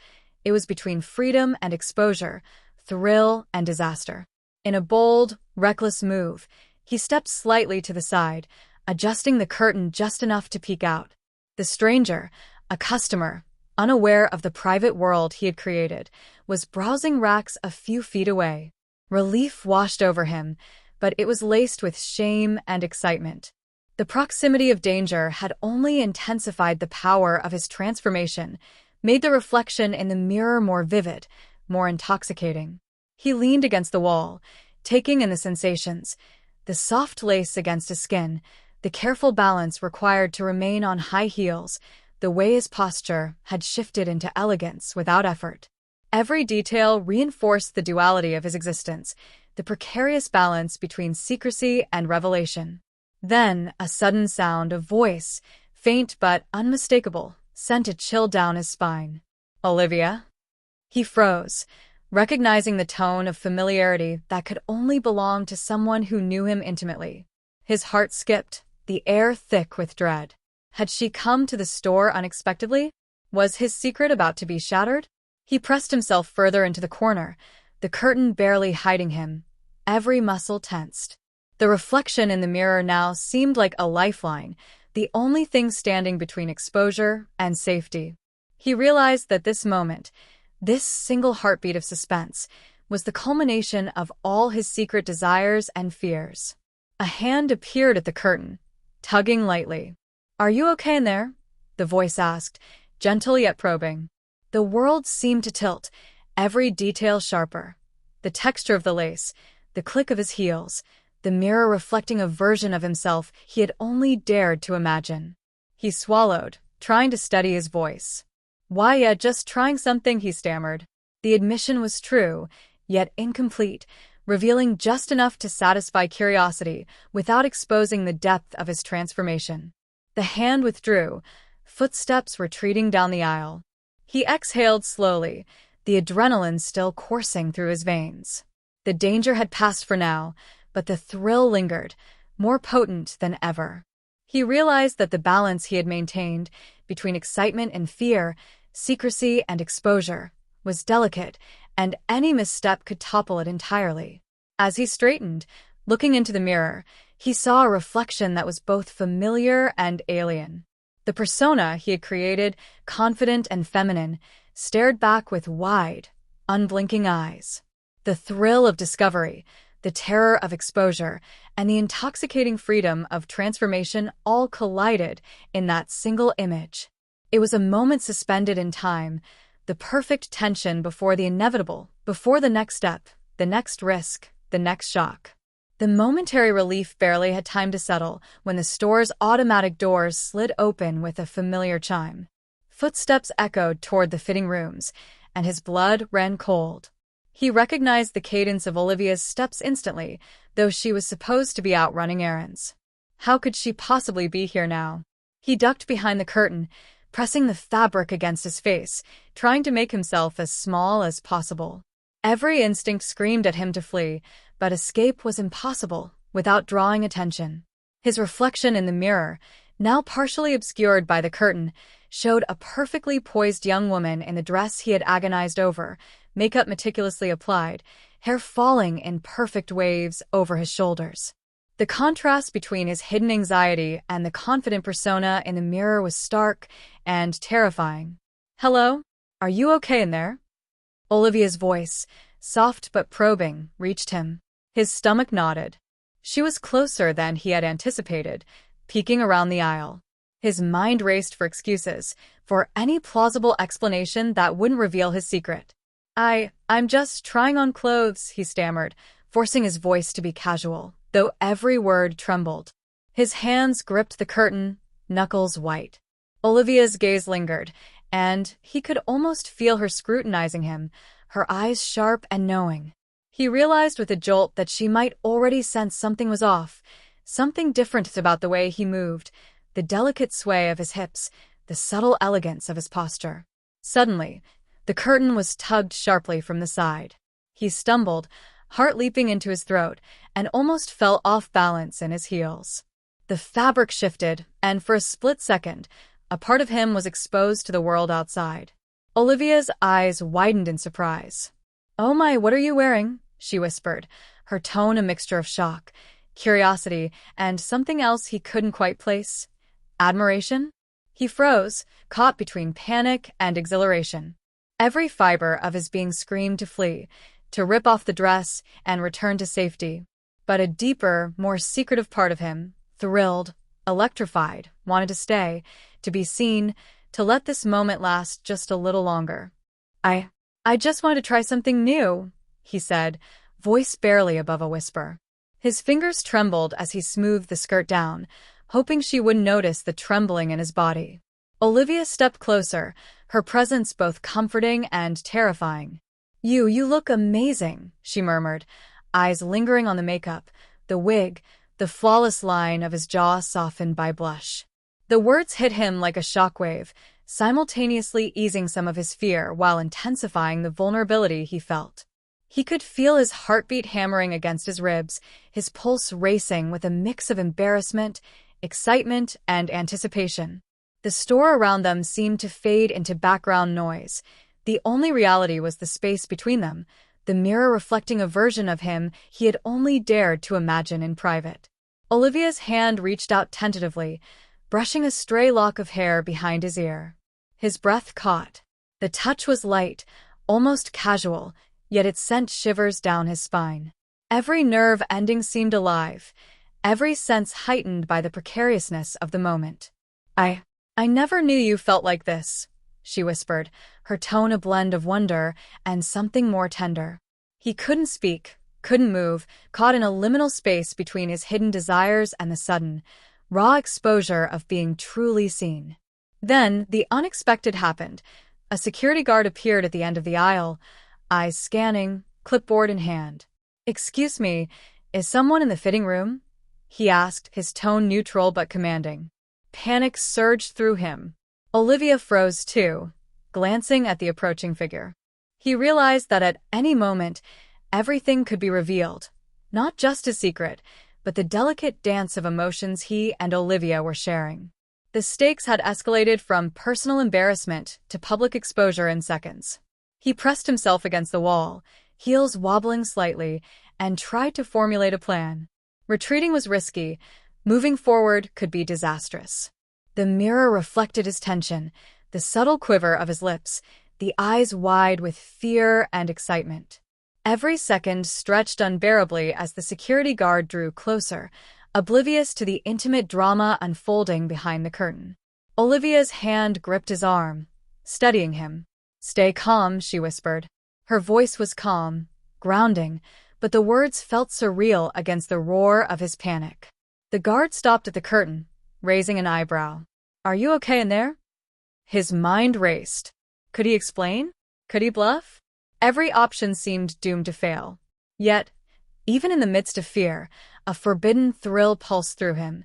It was between freedom and exposure, thrill and disaster. In a bold, reckless move, he stepped slightly to the side, adjusting the curtain just enough to peek out. The stranger, a customer, unaware of the private world he had created, was browsing racks a few feet away. Relief washed over him, but it was laced with shame and excitement. The proximity of danger had only intensified the power of his transformation, made the reflection in the mirror more vivid, more intoxicating. He leaned against the wall, taking in the sensations, the soft lace against his skin, the careful balance required to remain on high heels, the way his posture had shifted into elegance without effort. Every detail reinforced the duality of his existence, the precarious balance between secrecy and revelation. Then, a sudden sound, a voice, faint but unmistakable, sent a chill down his spine. "Olivia?" He froze, recognizing the tone of familiarity that could only belong to someone who knew him intimately. His heart skipped, the air thick with dread. Had she come to the store unexpectedly? Was his secret about to be shattered? He pressed himself further into the corner, the curtain barely hiding him, every muscle tensed. The reflection in the mirror now seemed like a lifeline, the only thing standing between exposure and safety. He realized that this moment, this single heartbeat of suspense, was the culmination of all his secret desires and fears. A hand appeared at the curtain, tugging lightly. "Are you okay in there?" the voice asked, gentle yet probing. The world seemed to tilt, every detail sharper. The texture of the lace, the click of his heels, the mirror reflecting a version of himself he had only dared to imagine. He swallowed, trying to steady his voice. "Why, yeah, just trying something," he stammered. The admission was true, yet incomplete, revealing just enough to satisfy curiosity without exposing the depth of his transformation. The hand withdrew, footsteps retreating down the aisle. He exhaled slowly, the adrenaline still coursing through his veins. The danger had passed for now, but the thrill lingered, more potent than ever. He realized that the balance he had maintained between excitement and fear, secrecy and exposure, was delicate, and any misstep could topple it entirely. As he straightened, looking into the mirror, he saw a reflection that was both familiar and alien. The persona he had created, confident and feminine, stared back with wide, unblinking eyes. The thrill of discovery, the terror of exposure, and the intoxicating freedom of transformation all collided in that single image. It was a moment suspended in time, the perfect tension before the inevitable, before the next step, the next risk, the next shock. The momentary relief barely had time to settle when the store's automatic doors slid open with a familiar chime. Footsteps echoed toward the fitting rooms, and his blood ran cold. He recognized the cadence of Olivia's steps instantly, though she was supposed to be out running errands. How could she possibly be here now? He ducked behind the curtain, pressing the fabric against his face, trying to make himself as small as possible. Every instinct screamed at him to flee, but escape was impossible without drawing attention. His reflection in the mirror, now partially obscured by the curtain, showed a perfectly poised young woman in the dress he had agonized over, makeup meticulously applied, hair falling in perfect waves over his shoulders. The contrast between his hidden anxiety and the confident persona in the mirror was stark and terrifying. "Hello? Are you okay in there?" Olivia's voice, soft but probing, reached him. His stomach nodded. She was closer than he had anticipated, peeking around the aisle. His mind raced for excuses, for any plausible explanation that wouldn't reveal his secret. I'm just trying on clothes," he stammered, forcing his voice to be casual, though every word trembled. His hands gripped the curtain, knuckles white. Olivia's gaze lingered, and he could almost feel her scrutinizing him, her eyes sharp and knowing. He realized with a jolt that she might already sense something was off, something different about the way he moved, the delicate sway of his hips, the subtle elegance of his posture. Suddenly, the curtain was tugged sharply from the side. He stumbled, heart leaping into his throat, and almost fell off balance in his heels. The fabric shifted, and for a split second, a part of him was exposed to the world outside. Olivia's eyes widened in surprise. "Oh my, what are you wearing?" she whispered, her tone a mixture of shock, curiosity, and something else he couldn't quite place. Admiration? He froze, caught between panic and exhilaration. Every fiber of his being screamed to flee, to rip off the dress and return to safety. But a deeper, more secretive part of him, thrilled, electrified, wanted to stay, to be seen, to let this moment last just a little longer. I just wanted to try something new," he said, voice barely above a whisper. His fingers trembled as he smoothed the skirt down, hoping she wouldn't notice the trembling in his body. Olivia stepped closer, her presence both comforting and terrifying. You look amazing," she murmured, eyes lingering on the makeup, the wig, the flawless line of his jaw softened by blush. The words hit him like a shockwave, simultaneously easing some of his fear while intensifying the vulnerability he felt. He could feel his heartbeat hammering against his ribs, his pulse racing with a mix of embarrassment, excitement, and anticipation. The store around them seemed to fade into background noise. The only reality was the space between them, the mirror reflecting a version of him he had only dared to imagine in private. Olivia's hand reached out tentatively, brushing a stray lock of hair behind his ear. His breath caught. The touch was light, almost casual, yet it sent shivers down his spine. Every nerve ending seemed alive, every sense heightened by the precariousness of the moment. I never knew you felt like this," she whispered, her tone a blend of wonder and something more tender. He couldn't speak, couldn't move, caught in a liminal space between his hidden desires and the sudden, raw exposure of being truly seen. Then, the unexpected happened. A security guard appeared at the end of the aisle, eyes scanning, clipboard in hand. "Excuse me, is someone in the fitting room?" he asked, his tone neutral but commanding. Panic surged through him. Olivia froze too, glancing at the approaching figure. He realized that at any moment, everything could be revealed, not just his secret, but the delicate dance of emotions he and Olivia were sharing. The stakes had escalated from personal embarrassment to public exposure in seconds. He pressed himself against the wall, heels wobbling slightly, and tried to formulate a plan. Retreating was risky. Moving forward could be disastrous. The mirror reflected his tension, the subtle quiver of his lips, the eyes wide with fear and excitement. Every second stretched unbearably as the security guard drew closer, oblivious to the intimate drama unfolding behind the curtain. Olivia's hand gripped his arm, steadying him. "Stay calm," she whispered. Her voice was calm, grounding, but the words felt surreal against the roar of his panic. The guard stopped at the curtain, raising an eyebrow. "Are you okay in there?" His mind raced. Could he explain? Could he bluff? Every option seemed doomed to fail. Yet, even in the midst of fear, a forbidden thrill pulsed through him,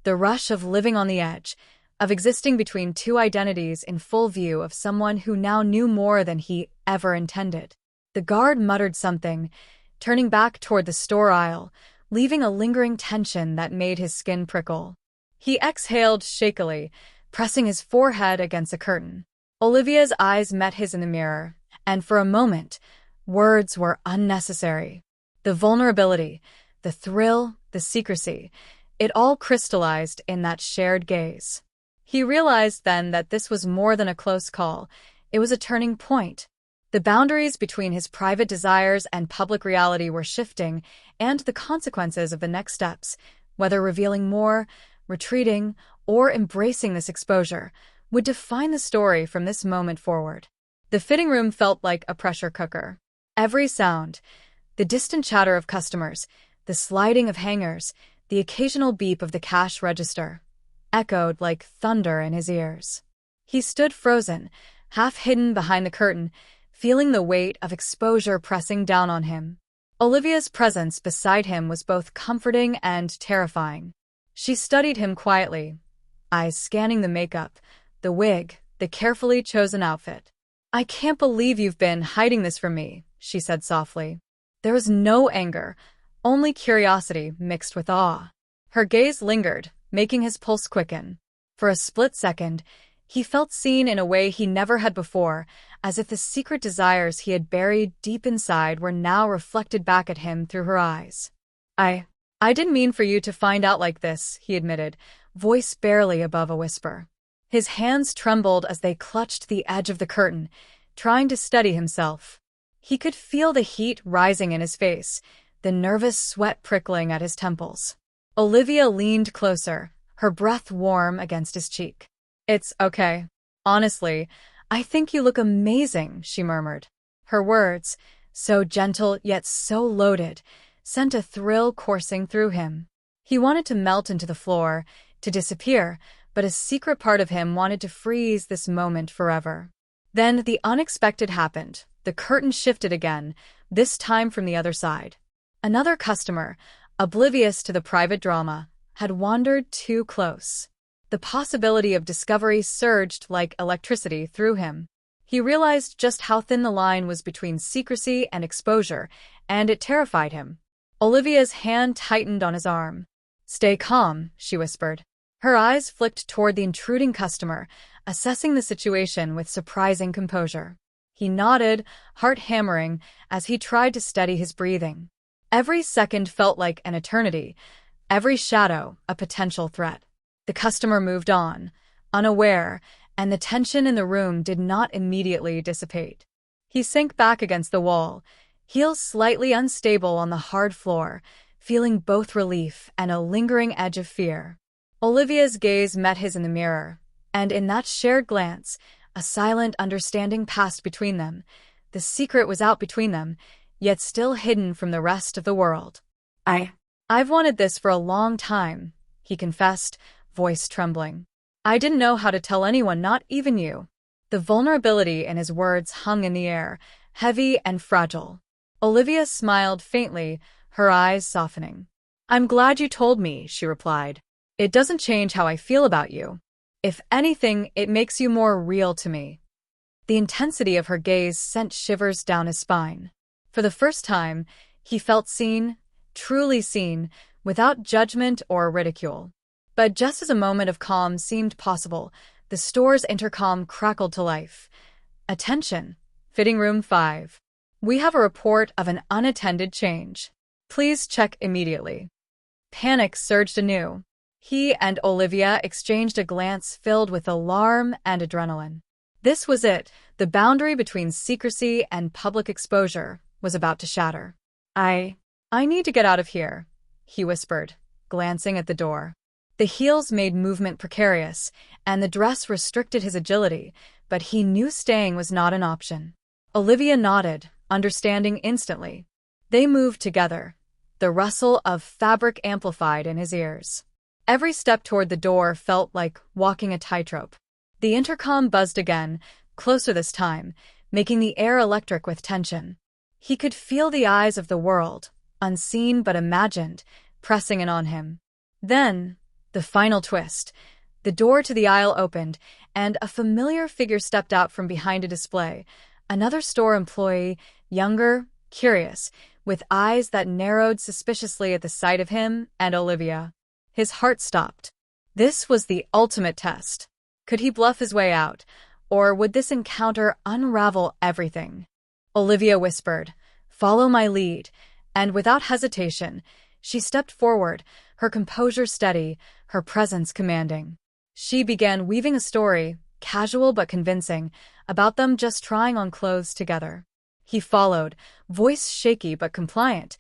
the rush of living on the edge, of existing between two identities in full view of someone who now knew more than he ever intended. The guard muttered something, turning back toward the store aisle, leaving a lingering tension that made his skin prickle. He exhaled shakily, pressing his forehead against a curtain. Olivia's eyes met his in the mirror, and for a moment, words were unnecessary. The vulnerability, the thrill, the secrecy, it all crystallized in that shared gaze. He realized then that this was more than a close call. It was a turning point. The boundaries between his private desires and public reality were shifting, and the consequences of the next steps, whether revealing more, retreating, or embracing this exposure, would define the story from this moment forward. The fitting room felt like a pressure cooker. Every sound, the distant chatter of customers, the sliding of hangers, the occasional beep of the cash register, echoed like thunder in his ears. He stood frozen, half hidden behind the curtain, feeling the weight of exposure pressing down on him. Olivia's presence beside him was both comforting and terrifying. She studied him quietly, eyes scanning the makeup, the wig, the carefully chosen outfit. "I can't believe you've been hiding this from me," she said softly. There was no anger, only curiosity mixed with awe. Her gaze lingered, making his pulse quicken. For a split second, he felt seen in a way he never had before, as if the secret desires he had buried deep inside were now reflected back at him through her eyes. I didn't mean for you to find out like this," he admitted, voice barely above a whisper. His hands trembled as they clutched the edge of the curtain, trying to steady himself. He could feel the heat rising in his face, the nervous sweat prickling at his temples. Olivia leaned closer, her breath warm against his cheek. "It's okay. Honestly, I think you look amazing," she murmured. Her words, so gentle yet so loaded, sent a thrill coursing through him. He wanted to melt into the floor, to disappear, but a secret part of him wanted to freeze this moment forever. Then the unexpected happened. The curtain shifted again, this time from the other side. Another customer, oblivious to the private drama, had wandered too close. The possibility of discovery surged like electricity through him. He realized just how thin the line was between secrecy and exposure, and it terrified him. Olivia's hand tightened on his arm. "Stay calm," she whispered. Her eyes flicked toward the intruding customer, assessing the situation with surprising composure. He nodded, heart hammering, as he tried to steady his breathing. Every second felt like an eternity, every shadow a potential threat. The customer moved on, unaware, and the tension in the room did not immediately dissipate. He sank back against the wall, heels slightly unstable on the hard floor, feeling both relief and a lingering edge of fear. Olivia's gaze met his in the mirror, and in that shared glance, a silent understanding passed between them. The secret was out between them, yet still hidden from the rest of the world. I've wanted this for a long time," he confessed, voice trembling. "I didn't know how to tell anyone, not even you." The vulnerability in his words hung in the air, heavy and fragile. Olivia smiled faintly, her eyes softening. "I'm glad you told me," she replied. "It doesn't change how I feel about you. If anything, it makes you more real to me." The intensity of her gaze sent shivers down his spine. For the first time, he felt seen, truly seen, without judgment or ridicule. But just as a moment of calm seemed possible, the store's intercom crackled to life. "Attention, fitting room 5. We have a report of an unattended change. Please check immediately." Panic surged anew. He and Olivia exchanged a glance filled with alarm and adrenaline. This was it. The boundary between secrecy and public exposure was about to shatter. I need to get out of here," he whispered, glancing at the door. The heels made movement precarious, and the dress restricted his agility, but he knew staying was not an option. Olivia nodded, understanding instantly. They moved together, the rustle of fabric amplified in his ears. Every step toward the door felt like walking a tightrope. The intercom buzzed again, closer this time, making the air electric with tension. He could feel the eyes of the world, unseen but imagined, pressing in on him. Then, The final twist. The door to the aisle opened, and a familiar figure stepped out from behind a display. Another store employee, younger, curious, with eyes that narrowed suspiciously at the sight of him and Olivia. His heart stopped. This was the ultimate test. Could he bluff his way out, or would this encounter unravel everything? Olivia whispered, "Follow my lead," and without hesitation, she stepped forward, her composure steady, her presence commanding. She began weaving a story, casual but convincing, about them just trying on clothes together. He followed, voice shaky but compliant,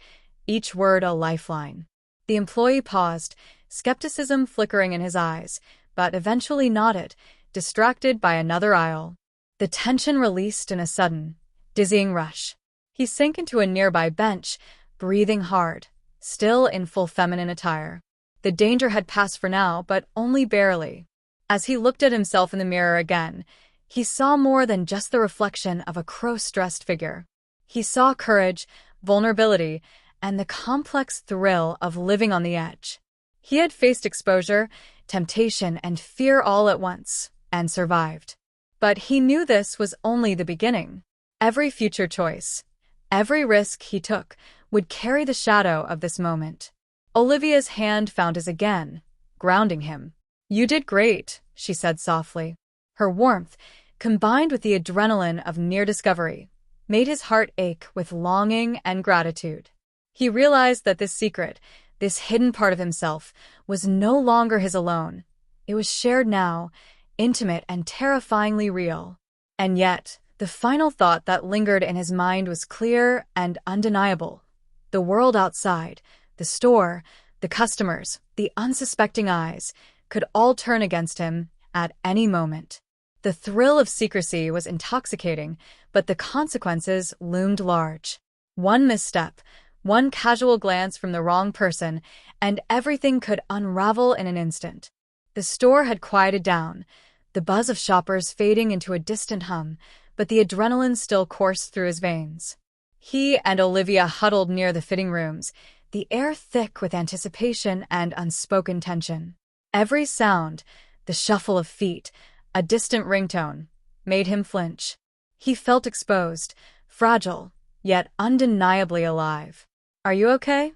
each word a lifeline. The employee paused, skepticism flickering in his eyes, but eventually nodded, distracted by another aisle. The tension released in a sudden, dizzying rush. He sank into a nearby bench, breathing hard, still in full feminine attire. The danger had passed for now, but only barely. As he looked at himself in the mirror again, he saw more than just the reflection of a cross-dressed figure. He saw courage, vulnerability, and the complex thrill of living on the edge. He had faced exposure, temptation, and fear all at once, and survived. But he knew this was only the beginning. Every future choice, every risk he took, would carry the shadow of this moment. Olivia's hand found his again, grounding him. "You did great," she said softly. Her warmth, combined with the adrenaline of near discovery, made his heart ache with longing and gratitude. He realized that this secret, this hidden part of himself, was no longer his alone. It was shared now, intimate and terrifyingly real. And yet, the final thought that lingered in his mind was clear and undeniable. The world outside, the store, the customers, the unsuspecting eyes, could all turn against him at any moment. The thrill of secrecy was intoxicating, but the consequences loomed large. One misstep, one casual glance from the wrong person, and everything could unravel in an instant. The store had quieted down, the buzz of shoppers fading into a distant hum, but the adrenaline still coursed through his veins. He and Olivia huddled near the fitting rooms, the air thick with anticipation and unspoken tension. Every sound, the shuffle of feet, a distant ringtone, made him flinch. He felt exposed, fragile, yet undeniably alive. "Are you okay?"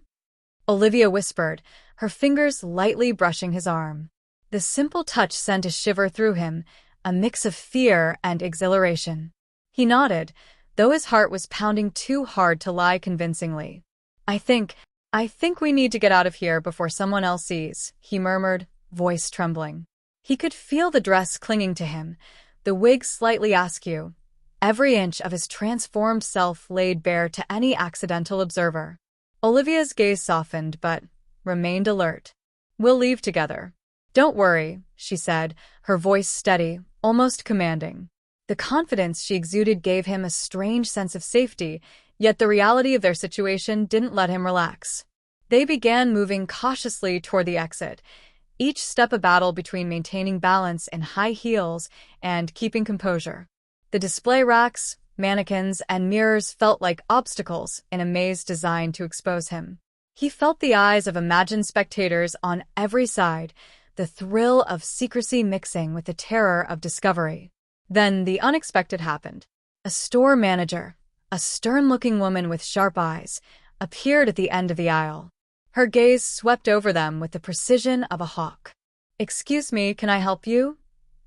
Olivia whispered, her fingers lightly brushing his arm. The simple touch sent a shiver through him, a mix of fear and exhilaration. He nodded, though his heart was pounding too hard to lie convincingly. I think we need to get out of here before someone else sees," he murmured, voice trembling. He could feel the dress clinging to him, the wig slightly askew, every inch of his transformed self laid bare to any accidental observer. Olivia's gaze softened but remained alert. "We'll leave together." "Don't worry," she said, her voice steady, almost commanding. The confidence she exuded gave him a strange sense of safety, yet the reality of their situation didn't let him relax. They began moving cautiously toward the exit, each step a battle between maintaining balance in high heels and keeping composure. The display racks, mannequins, and mirrors felt like obstacles in a maze designed to expose him. He felt the eyes of imagined spectators on every side, the thrill of secrecy mixing with the terror of discovery. Then the unexpected happened. A store manager, a stern-looking woman with sharp eyes, appeared at the end of the aisle. Her gaze swept over them with the precision of a hawk. "Excuse me, can I help you?"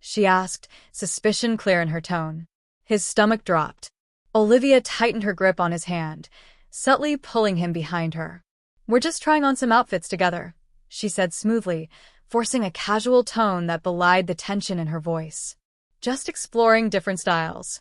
she asked, suspicion clear in her tone. His stomach dropped. Olivia tightened her grip on his hand, subtly pulling him behind her. "We're just trying on some outfits together," she said smoothly, forcing a casual tone that belied the tension in her voice. "Just exploring different styles."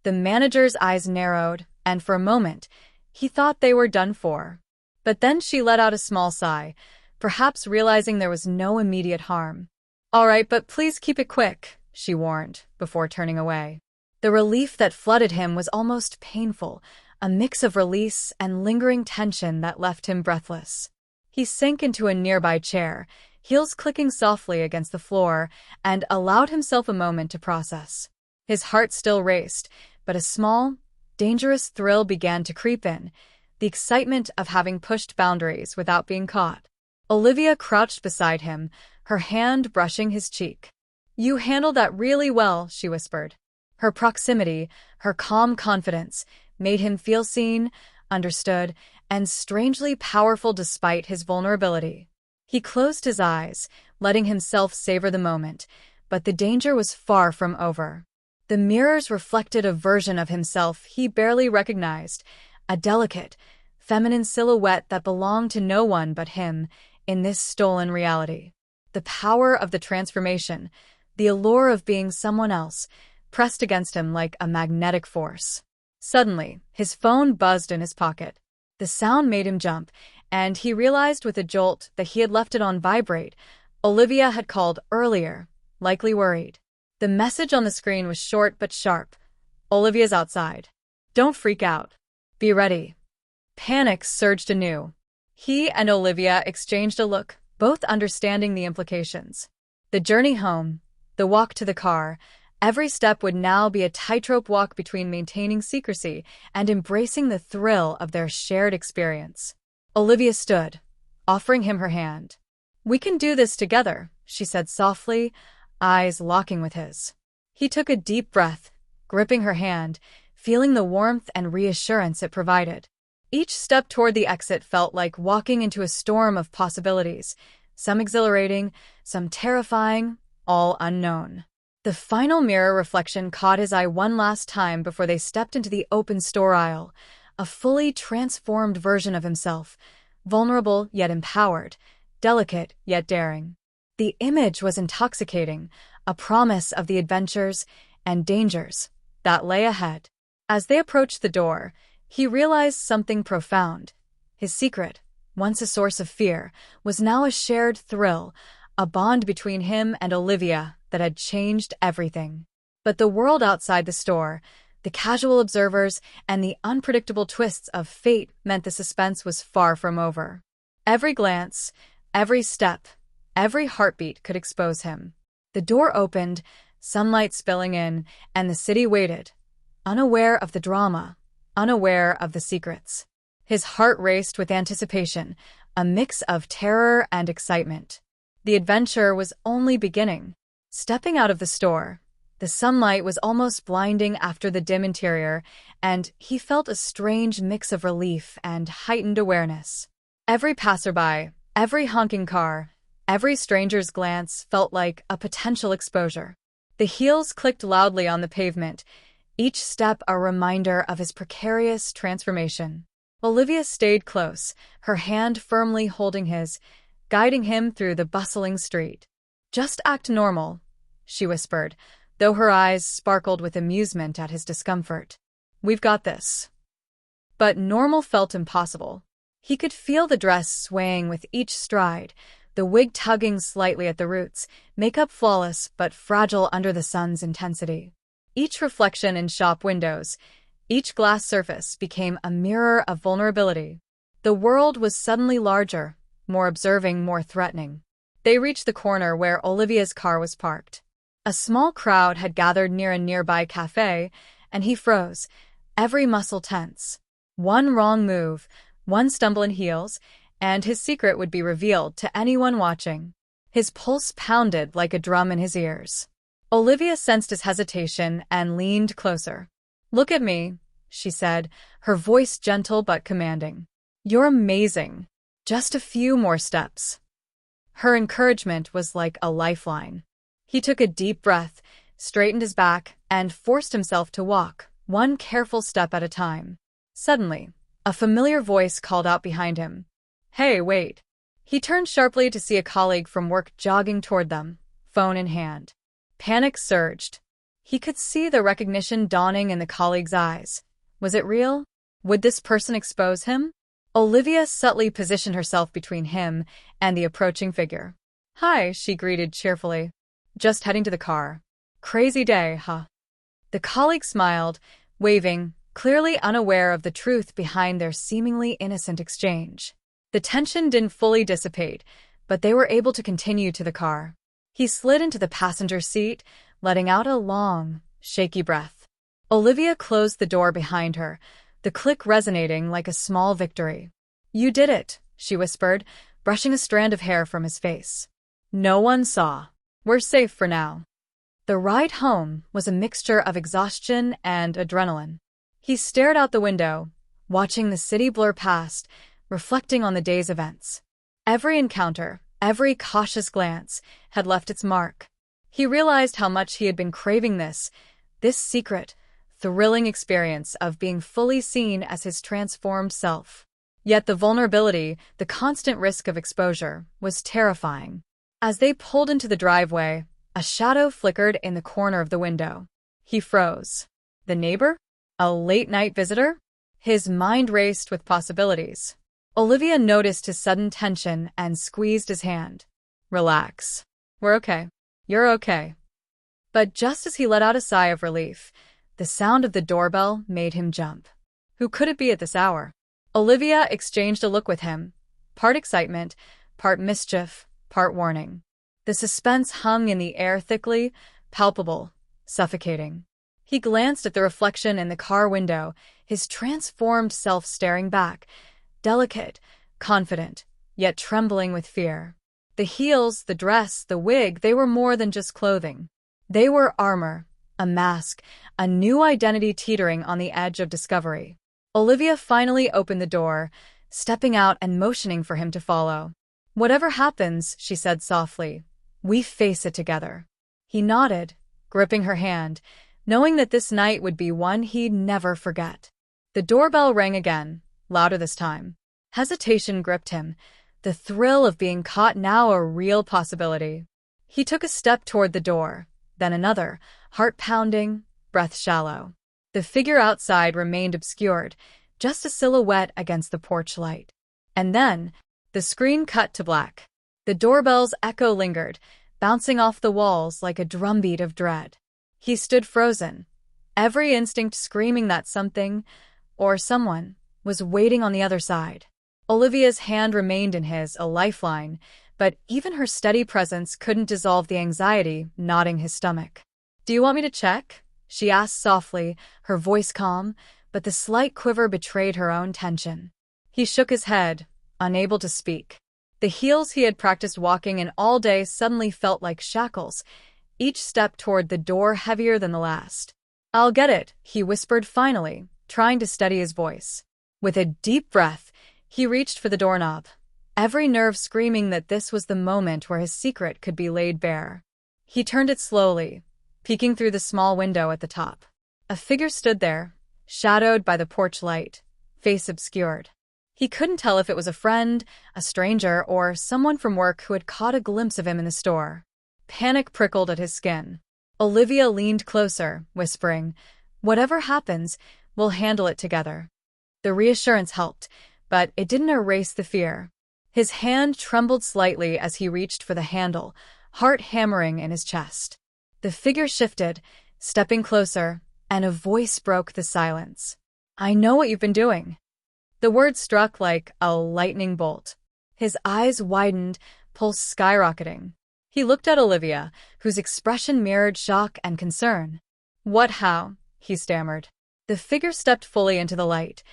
The manager's eyes narrowed, and for a moment, he thought they were done for. But then she let out a small sigh, perhaps realizing there was no immediate harm. "All right, but please keep it quick," she warned, before turning away. The relief that flooded him was almost painful, a mix of release and lingering tension that left him breathless. He sank into a nearby chair, heels clicking softly against the floor, and allowed himself a moment to process. His heart still raced, but a small, dangerous thrill began to creep in, the excitement of having pushed boundaries without being caught. Olivia crouched beside him, her hand brushing his cheek. "You handled that really well," she whispered. Her proximity, her calm confidence, made him feel seen, understood, and strangely powerful despite his vulnerability. He closed his eyes, letting himself savor the moment, but the danger was far from over. The mirrors reflected a version of himself he barely recognized, a delicate, feminine silhouette that belonged to no one but him in this stolen reality. The power of the transformation, the allure of being someone else, pressed against him like a magnetic force. Suddenly, his phone buzzed in his pocket. The sound made him jump, and he realized with a jolt that he had left it on vibrate. Olivia had called earlier, likely worried. The message on the screen was short but sharp. "Olivia's outside. Don't freak out. Be ready." Panic surged anew. He and Olivia exchanged a look, both understanding the implications. The journey home, the walk to the car, every step would now be a tightrope walk between maintaining secrecy and embracing the thrill of their shared experience. Olivia stood, offering him her hand. "We can do this together," she said softly, eyes locking with his. He took a deep breath, gripping her hand, feeling the warmth and reassurance it provided. Each step toward the exit felt like walking into a storm of possibilities, some exhilarating, some terrifying, all unknown. The final mirror reflection caught his eye one last time before they stepped into the open store aisle, a fully transformed version of himself, vulnerable yet empowered, delicate yet daring. The image was intoxicating, a promise of the adventures and dangers that lay ahead. As they approached the door, he realized something profound. His secret, once a source of fear, was now a shared thrill, a bond between him and Olivia that had changed everything. But the world outside the store, the casual observers, and the unpredictable twists of fate meant the suspense was far from over. Every glance, every step, every heartbeat could expose him. The door opened, sunlight spilling in, and the city waited, unaware of the drama, unaware of the secrets. His heart raced with anticipation, a mix of terror and excitement. The adventure was only beginning. Stepping out of the store, the sunlight was almost blinding after the dim interior, and he felt a strange mix of relief and heightened awareness. Every passerby, every honking car, every stranger's glance felt like a potential exposure. The heels clicked loudly on the pavement, each step a reminder of his precarious transformation. Olivia stayed close, her hand firmly holding his, guiding him through the bustling street. "Just act normal," she whispered, though her eyes sparkled with amusement at his discomfort. "We've got this." But normal felt impossible. He could feel the dress swaying with each stride, the wig tugging slightly at the roots, makeup flawless but fragile under the sun's intensity. Each reflection in shop windows, each glass surface became a mirror of vulnerability. The world was suddenly larger, more observing, more threatening. They reached the corner where Olivia's car was parked. A small crowd had gathered near a nearby cafe, and he froze, every muscle tense. One wrong move, one stumble in heels, and his secret would be revealed to anyone watching. His pulse pounded like a drum in his ears. Olivia sensed his hesitation and leaned closer. "Look at me," she said, her voice gentle but commanding. "You're amazing. Just a few more steps." Her encouragement was like a lifeline. He took a deep breath, straightened his back, and forced himself to walk, one careful step at a time. Suddenly, a familiar voice called out behind him. "Hey, wait." He turned sharply to see a colleague from work jogging toward them, phone in hand. Panic surged. He could see the recognition dawning in the colleague's eyes. Was it real? Would this person expose him? Olivia subtly positioned herself between him and the approaching figure. "Hi," she greeted cheerfully. "Just heading to the car. Crazy day, huh?" The colleague smiled, waving, clearly unaware of the truth behind their seemingly innocent exchange. The tension didn't fully dissipate, but they were able to continue to the car. He slid into the passenger seat, letting out a long, shaky breath. Olivia closed the door behind her, the click resonating like a small victory. "You did it," she whispered, brushing a strand of hair from his face. No one saw. We're safe for now. The ride home was a mixture of exhaustion and adrenaline. He stared out the window, watching the city blur past, reflecting on the day's events. Every encounter, every cautious glance, had left its mark. He realized how much he had been craving this secret, thrilling experience of being fully seen as his transformed self. Yet the vulnerability, the constant risk of exposure, was terrifying. As they pulled into the driveway, a shadow flickered in the corner of the window. He froze. The neighbor? A late-night visitor? His mind raced with possibilities. Olivia noticed his sudden tension and squeezed his hand. Relax. We're okay. You're okay. But just as he let out a sigh of relief, the sound of the doorbell made him jump. Who could it be at this hour? Olivia exchanged a look with him, part excitement, part mischief, part warning. The suspense hung in the air thickly, palpable, suffocating. He glanced at the reflection in the car window, his transformed self staring back, delicate, confident, yet trembling with fear. The heels, the dress, the wig, they were more than just clothing. They were armor, a mask, a new identity teetering on the edge of discovery. Olivia finally opened the door, stepping out and motioning for him to follow. Whatever happens, she said softly, we face it together. He nodded, gripping her hand, knowing that this night would be one he'd never forget. The doorbell rang again, louder this time. Hesitation gripped him, the thrill of being caught now a real possibility. He took a step toward the door, then another, heart pounding, breath shallow. The figure outside remained obscured, just a silhouette against the porch light. And then, the screen cut to black. The doorbell's echo lingered, bouncing off the walls like a drumbeat of dread. He stood frozen, every instinct screaming that something, or someone, was waiting on the other side. Olivia's hand remained in his, a lifeline, but even her steady presence couldn't dissolve the anxiety knotting his stomach. Do you want me to check? She asked softly, her voice calm, but the slight quiver betrayed her own tension. He shook his head, unable to speak. The heels he had practiced walking in all day suddenly felt like shackles, each step toward the door heavier than the last. I'll get it, he whispered finally, trying to steady his voice. With a deep breath, he reached for the doorknob, every nerve screaming that this was the moment where his secret could be laid bare. He turned it slowly, peeking through the small window at the top. A figure stood there, shadowed by the porch light, face obscured. He couldn't tell if it was a friend, a stranger, or someone from work who had caught a glimpse of him in the store. Panic prickled at his skin. Olivia leaned closer, whispering, "Whatever happens, we'll handle it together." The reassurance helped, but it didn't erase the fear. His hand trembled slightly as he reached for the handle, heart hammering in his chest. The figure shifted, stepping closer, and a voice broke the silence. "I know what you've been doing." The word struck like a lightning bolt. His eyes widened, pulse skyrocketing. He looked at Olivia, whose expression mirrored shock and concern. "What, how?" he stammered. The figure stepped fully into the light.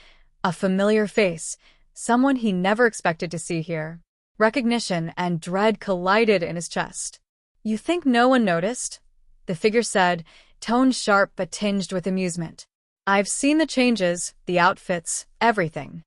A familiar face, someone he never expected to see here. Recognition and dread collided in his chest. "You think no one noticed?" the figure said, tone sharp but tinged with amusement. "I've seen the changes, the outfits, everything."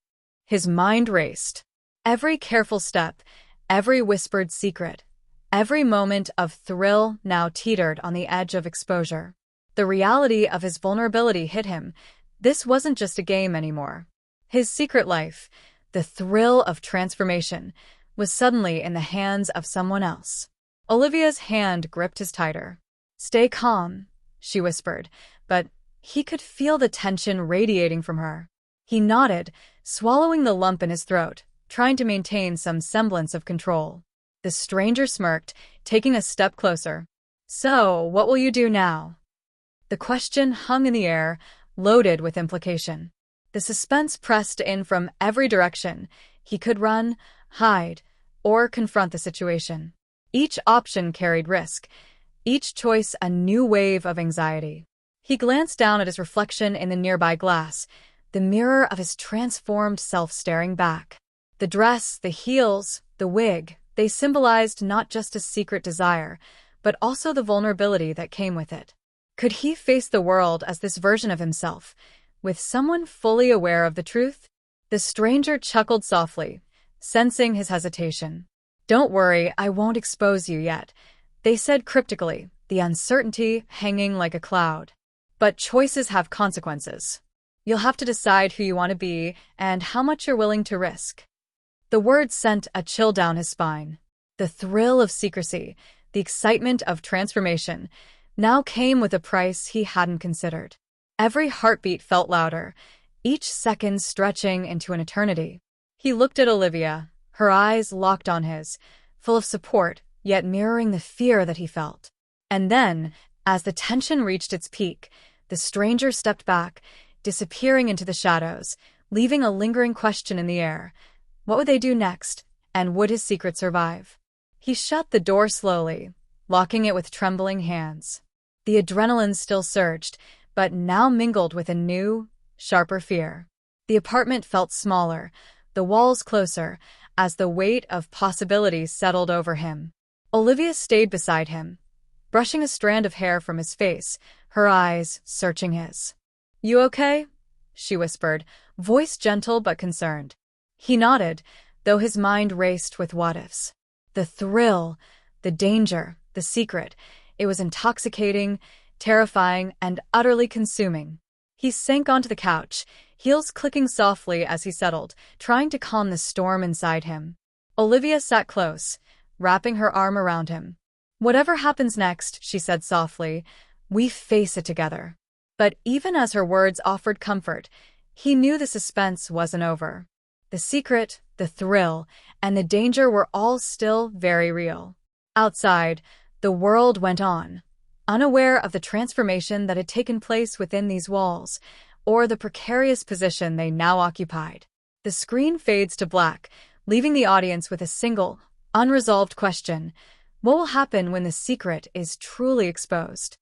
His mind raced. Every careful step, every whispered secret, every moment of thrill now teetered on the edge of exposure. The reality of his vulnerability hit him. This wasn't just a game anymore. His secret life, the thrill of transformation, was suddenly in the hands of someone else. Olivia's hand gripped his tighter. "Stay calm," she whispered, but he could feel the tension radiating from her. He nodded, swallowing the lump in his throat, trying to maintain some semblance of control. The stranger smirked, taking a step closer. "So, what will you do now?" The question hung in the air, loaded with implication. The suspense pressed in from every direction. He could run, hide, or confront the situation. Each option carried risk, each choice a new wave of anxiety. He glanced down at his reflection in the nearby glass, the mirror of his transformed self staring back. The dress, the heels, the wig, They symbolized not just a secret desire, but also the vulnerability that came with it. Could he face the world as this version of himself, with someone fully aware of the truth? The stranger chuckled softly, sensing his hesitation. "Don't worry, I won't expose you yet," they said cryptically, the uncertainty hanging like a cloud. "But choices have consequences. You'll have to decide who you want to be and how much you're willing to risk." The words sent a chill down his spine. The thrill of secrecy, the excitement of transformation, now came with a price he hadn't considered. Every heartbeat felt louder, each second stretching into an eternity. He looked at Olivia, her eyes locked on his, full of support, yet mirroring the fear that he felt. And then, as the tension reached its peak, the stranger stepped back, disappearing into the shadows, leaving a lingering question in the air. What would they do next, and would his secret survive? He shut the door slowly, locking it with trembling hands. The adrenaline still surged, but now mingled with a new, sharper fear. The apartment felt smaller, the walls closer, as the weight of possibilities settled over him. Olivia stayed beside him, brushing a strand of hair from his face, her eyes searching his. "You okay?" she whispered, voice gentle but concerned. He nodded, though his mind raced with what-ifs. The thrill, the danger, the secret, it was intoxicating, terrifying, and utterly consuming. He sank onto the couch, heels clicking softly as he settled, trying to calm the storm inside him. Olivia sat close, wrapping her arm around him. "Whatever happens next," she said softly, "we face it together." But even as her words offered comfort, he knew the suspense wasn't over. The secret, the thrill, and the danger were all still very real. Outside, the world went on, unaware of the transformation that had taken place within these walls, or the precarious position they now occupied. The screen fades to black, leaving the audience with a single, unresolved question: what will happen when the secret is truly exposed?